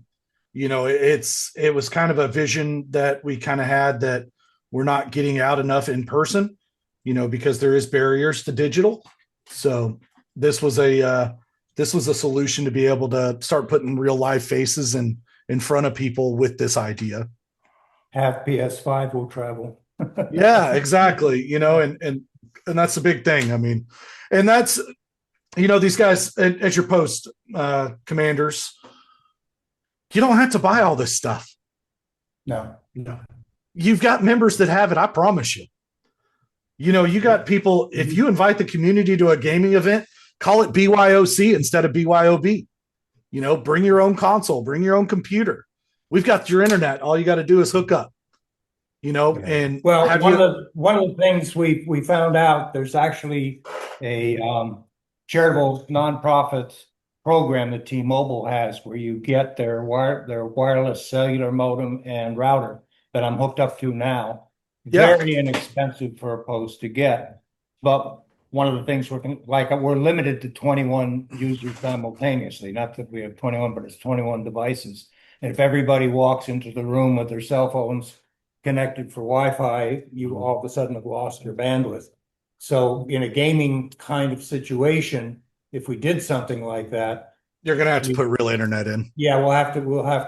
It was kind of a vision that we kind of had, that we're not getting out enough in person, because there is barriers to digital. So this was a solution to be able to start putting real live faces in front of people with this idea. Half PS5 will travel. Yeah, exactly. And that's the big thing. I mean, and that's, these guys at your post, commanders, you don't have to buy all this stuff. No. You've got members that have it. I promise you. You got people, if you invite the community to a gaming event, call it BYOC instead of BYOB. Bring your own console, bring your own computer. We've got your internet. All you got to do is hook up. And Well, one of the things we found out, there's actually a charitable nonprofit program that T-Mobile has, where you get their wireless cellular modem and router that I'm hooked up to now. Yeah. Very inexpensive for a post to get, but one of the things we're limited to 21 users simultaneously. Not that we have 21, but it's 21 devices. And if everybody walks into the room with their cell phones connected for Wi-Fi, you all of a sudden have lost your bandwidth. So in a gaming kind of situation, if we did something like that, you're going to have to put real internet in. yeah, we'll have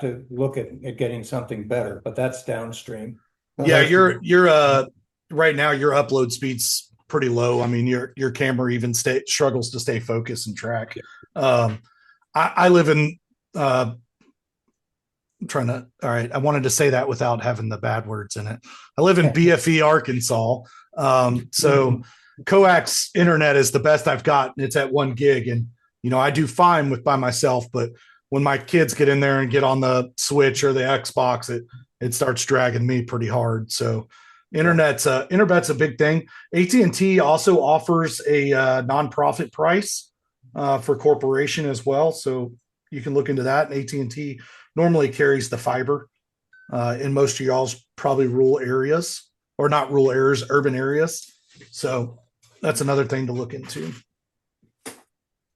to look at getting something better, but that's downstream. Yeah, you're right now your upload speed's pretty low. I mean, your camera even struggles to stay focused and track. I live in all right, I wanted to say that without having the bad words in it. I live in BFE, Arkansas. So coax internet is the best I've got, and it's at 1 gig. And, I do fine by myself, but when my kids get in there and get on the Switch or the Xbox, it starts dragging me pretty hard. So internet's a big thing. AT&T also offers a nonprofit price for corporation as well. So you can look into that. And AT&T normally carries the fiber in most of y'all's probably rural areas, or not rural areas, urban areas. So that's another thing to look into.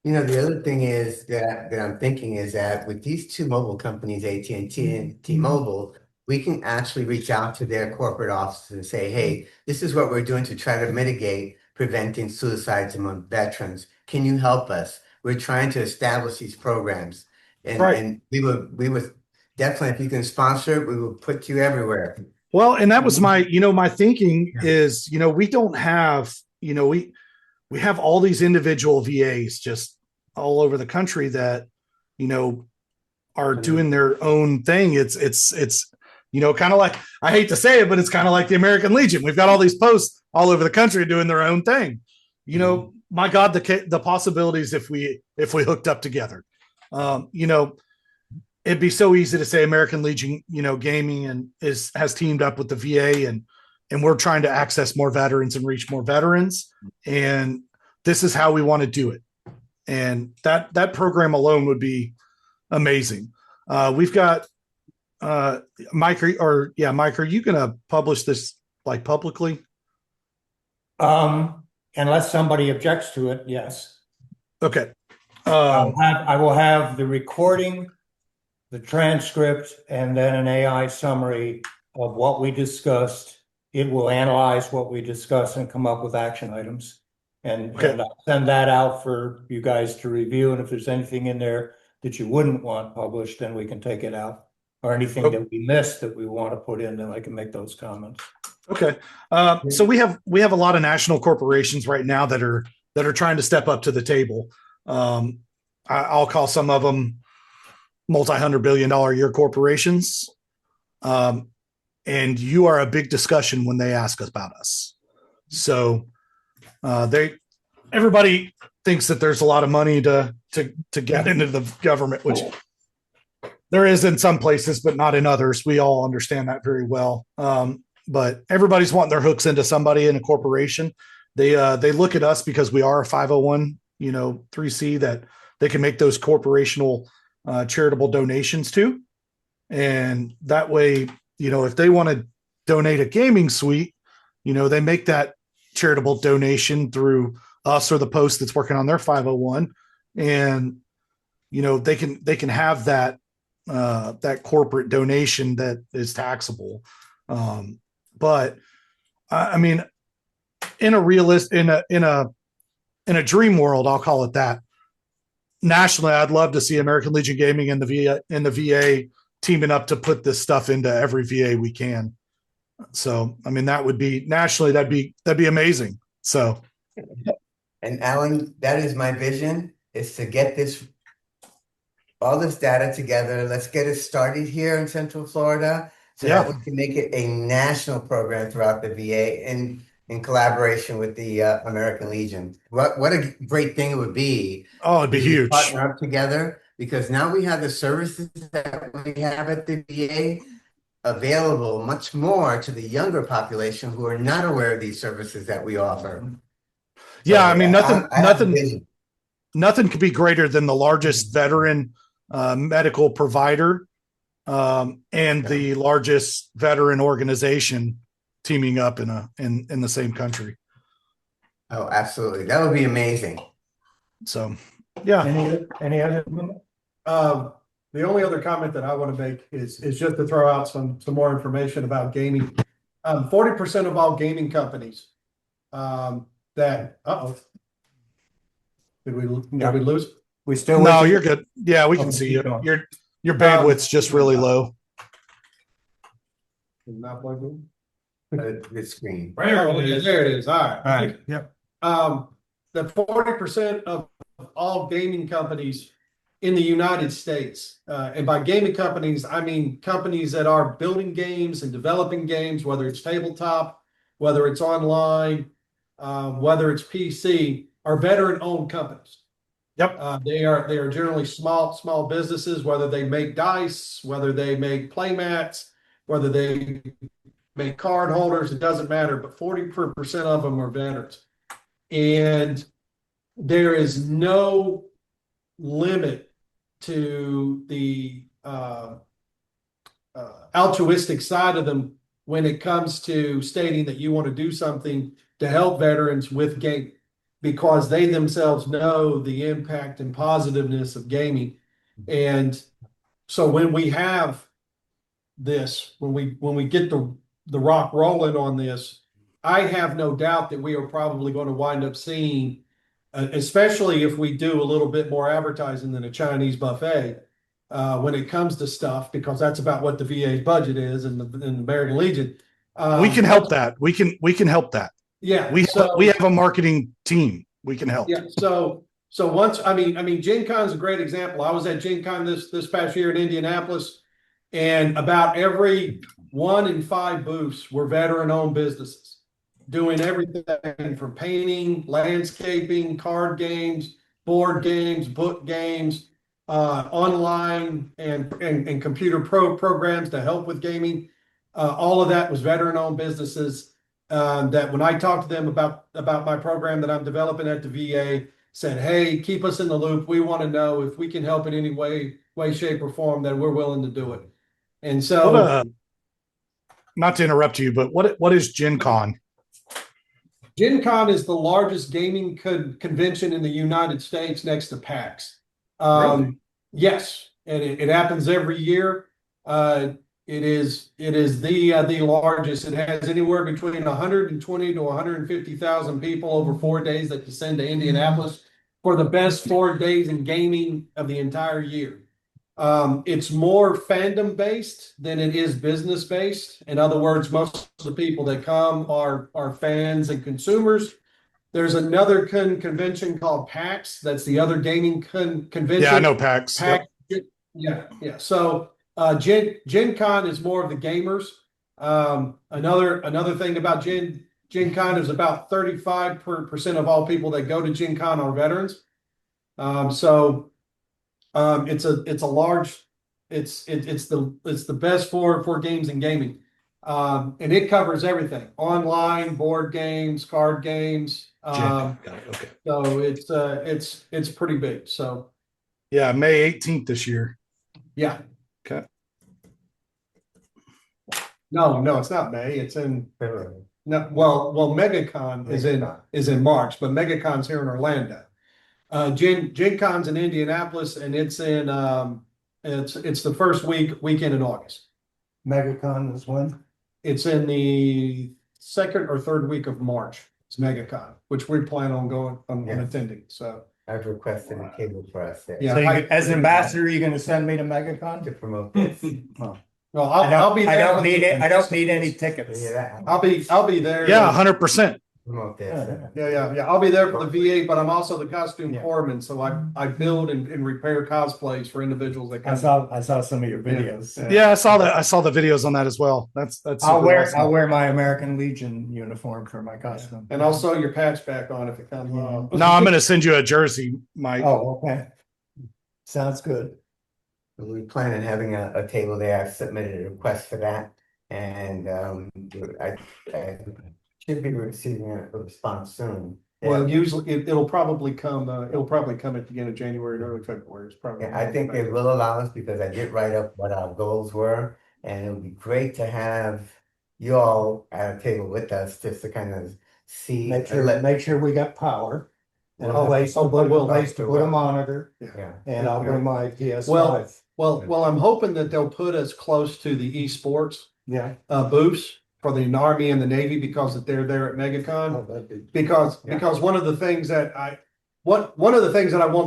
The other thing is that I'm thinking is that with these two mobile companies, AT&T and T-Mobile, we can actually reach out to their corporate offices and say, hey, this is what we're doing to try to mitigate preventing suicides among veterans. Can you help us? We're trying to establish these programs. And we would definitely, if you can sponsor it, we will put you everywhere. Well, and that was my thinking is, we don't have, we have all these individual VAs just all over the country that, are doing their own thing. It's kind of like, I hate to say it, but it's kind of like the American Legion. We've got all these posts all over the country doing their own thing. My God, the possibilities if we hooked up together. It'd be so easy to say American Legion, gaming and has teamed up with the VA and we're trying to access more veterans and reach more veterans. And this is how we want to do it. And that program alone would be amazing. We've got Mike, are you going to publish this like publicly? Unless somebody objects to it, yes. Okay. I will have the recording, the transcript, and then an AI summary of what we discussed. It will analyze what we discussed and come up with action items. And I'll send that out for you guys to review. And if there's anything in there that you wouldn't want published, then we can take it out. Or anything that we missed that we want to put in, then I can make those comments. Okay. So we have a lot of national corporations right now that are trying to step up to the table. I'll call some of them multi-$100 billion a year corporations. and you are a big discussion when they ask us about us. So everybody thinks that there's a lot of money to get into the government, which there is in some places, but not in others. We all understand that very well. But everybody's wanting their hooks into somebody in a corporation. They look at us because we are a 501, 3C, that they can make those corporational charitable donations to. And that way, if they want to donate a gaming suite, they make that charitable donation through us or the post that's working on their 501. And, they can have that corporate donation that is taxable. But I mean, in a dream world, I'll call it that. Nationally, I'd love to see American Legion Gaming and the VA teaming up to put this stuff into every VA we can. So, I mean, that would be nationally, that'd be amazing. So, And Alan, that is my vision, is to get all this data together. Let's get it started here in Central Florida so that we can make it a national program throughout the VA in collaboration with the American Legion. What a great thing it would be. Oh, it'd be huge. Partner up together, because now we have the services that we have at the VA available much more to the younger population who are not aware of these services that we offer. Yeah, So, I mean, nothing could be greater than the largest veteran medical provider and the largest veteran organization teaming up in the same country. Oh, absolutely. That would be amazing. So, yeah. Any other? The only other comment that I want to make is just to throw out some more information about gaming. 40% of all gaming companies did we lose? We still No, you're good. Yeah, we can see you. Your bandwidth's just really low. Not plugged in? The screen. There it is. All right. All right. Yep. The 40% of all gaming companies in the United States, and by gaming companies, I mean companies that are building games and developing games, whether it's tabletop, whether it's online, whether it's PC, are veteran-owned companies. Yep. They are generally small businesses, whether they make dice, whether they make play mats, whether they make card holders, it doesn't matter, but 40% of them are veterans. And there is no limit to the altruistic side of them when it comes to stating that you want to do something to help veterans with gaming, because they themselves know the impact and positiveness of gaming. And so when we have this, when we get the rock rolling on this, I have no doubt that we are probably going to wind up seeing, especially if we do a little bit more advertising than a Chinese buffet, when it comes to stuff, because that's about what the VA's budget is and the American Legion. We can help that. We can help that. Yeah, we have a marketing team. We can help. Yeah, so once, I mean, Gen Con is a great example. I was at Gen Con this past year in Indianapolis, and about every 1 in 5 booths were veteran-owned businesses doing everything from painting, landscaping, card games, board games, book games, online and computer programs to help with gaming. All of that was veteran-owned businesses. That when I talked to them about my program that I'm developing at the VA, said, hey, keep us in the loop. We want to know if we can help in any way, shape, or form, that we're willing to do it. And so, not to interrupt you, but what is Gen Con? Gen Con is the largest gaming convention in the United States, next to PAX. Really? Yes, and it happens every year. It is the largest. It has anywhere between 120 to 150,000 people over 4 days that descend to Indianapolis for the best 4 days in gaming of the entire year. It's more fandom based than it is business based. In other words, most of the people that come are fans and consumers. There's another convention called PAX. That's the other gaming convention. Yeah, I know PAX. Yeah. So Gen Con is more of the gamers. Another thing about Gen Con is about 35% of all people that go to Gen Con are veterans. It's a large, it's the best for games and gaming. And it covers everything: online, board games, card games. Got it. Okay. So it's pretty big. So Yeah, May 18th this year. yeah. Okay. No, it's not May. It's in February. no. Well, MegaCon MegaCon. is in March, but MegaCon's here in Orlando. Gen Con's in Indianapolis, and it's in it's the first weekend in August. MegaCon is when? It's in the second or third week of March. It's MegaCon, which we plan on going on Yeah. attending. So I've requested a table for us there. Yeah. So as ambassador, you're gonna send me to MegaCon? To promote this. well, I'll be there. I don't need it. I don't need any tickets. Yeah, I'll be there. Yeah, 100%. promote this. Yeah. I'll be there for the VA, but I'm also the costume Yeah. corpsman, so I build and repair cosplays for individuals that come. I saw some of your videos. Yeah, I saw that. I saw the videos on that as well. That's I'll super wear awesome. I'll wear my American Legion uniform for my costume. And I'll sew your patch back on if it comes off. No, I'm gonna send you a jersey, Mike. Oh, okay. Sounds good. We plan on having a table there. I've submitted a request for that, and I should be receiving a response soon. Well, usually it'll probably come. It'll probably come at the end of January and early February. It's probably. Yeah, I think they will allow us because I did write up what our goals were, and it would be great to have you all at a table with us just to kind of see. Make sure we got power. And a Oh, place to oh, put we'll a place to have put to, a monitor, Yeah. and I'll bring my PS5. Well, I'm hoping that they'll put us close to the esports Yeah. booths for the Army and the Navy because they're there at MegaCon. Oh, that'd be- Because one of the things that I want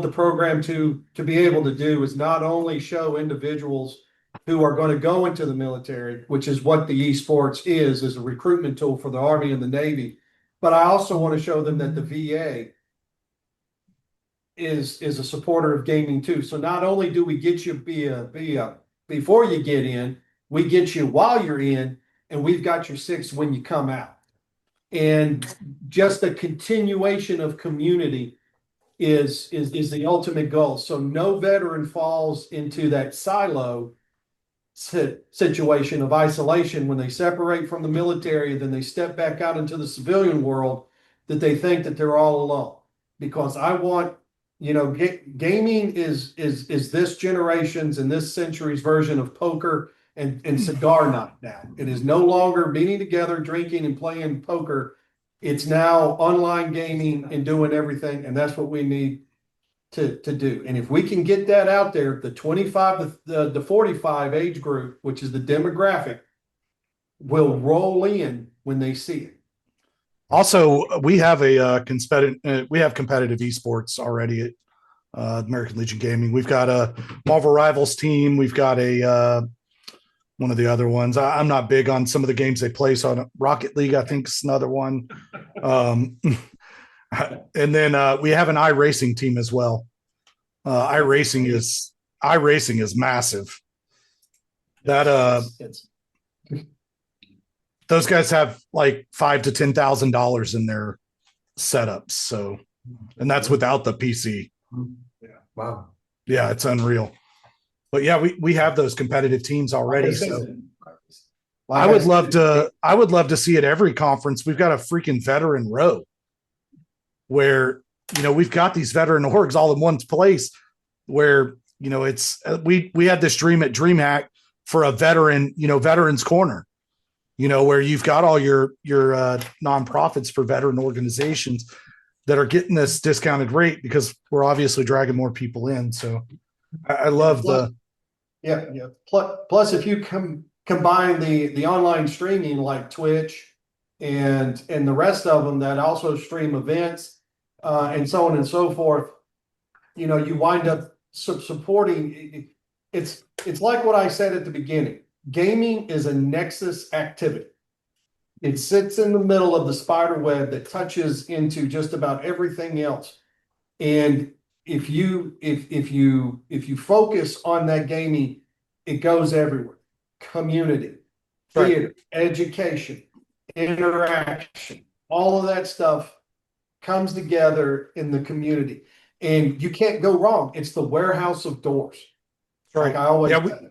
the program to be able to do is not only show individuals who are going to go into the military, which is what the esports is a recruitment tool for the Army and the Navy, but I also want to show them that the VA is a supporter of gaming too. So not only do we get you before you get in, we get you while you're in, and we've got your six when you come out. And just a continuation of community is the ultimate goal. So no veteran falls into that silo situation of isolation when they separate from the military, then they step back out into the civilian world, that they think that they're all alone. Because I want, gaming is this generation's and this century's version of poker and cigar night now. It is no longer meeting together, drinking and playing poker. It's now online gaming and doing everything, and that's what we need to do. And if we can get that out there, the 25 to the 45 age group, which is the demographic, will roll in when they see it. Also, we have competitive esports already at American Legion Gaming. We've got a Marvel Rivals team. We've got a one of the other ones. I'm not big on some of the games they play. So Rocket League, I think, is another one. And then we have an iRacing team as well. iRacing is massive. Those guys have like $5,000 to $10,000 in their setups. So, and that's without the PC. Wow. Yeah, it's unreal. But yeah, we have those competitive teams already. So I would love to see at every conference. We've got a freaking veteran row where, we've got these veteran orgs all in one place where, it's, we had this dream at DreamHack for a veteran, veterans corner, where you've got all your nonprofits for veteran organizations that are getting this discounted rate because we're obviously dragging more people in. So I love Yeah. Plus, if you combine the online streaming like Twitch and the rest of them that also stream events and so on and so forth, you wind up supporting. It's like what I said at the beginning. Gaming is a nexus activity. It sits in the middle of the spider web that touches into just about everything else. And if you focus on that gaming, it goes everywhere. Community, Right. theater, education, interaction, all of that stuff comes together in the community. And you can't go wrong. It's the warehouse of doors. Like I always Yeah, say.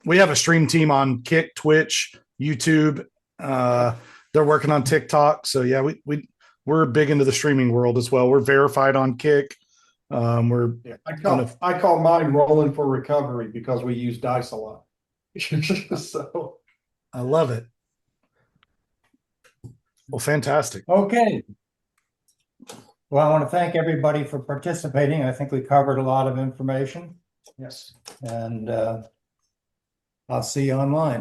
we have a stream team on Kick, Twitch, YouTube. They're working on TikTok. So yeah, we're big into the streaming world as well. We're verified on Kick. We're I call mine rolling for recovery because we use dice a lot. So I love it. Well, fantastic. Okay. Well, I want to thank everybody for participating. I think we covered a lot of information, yes. and I'll see you online.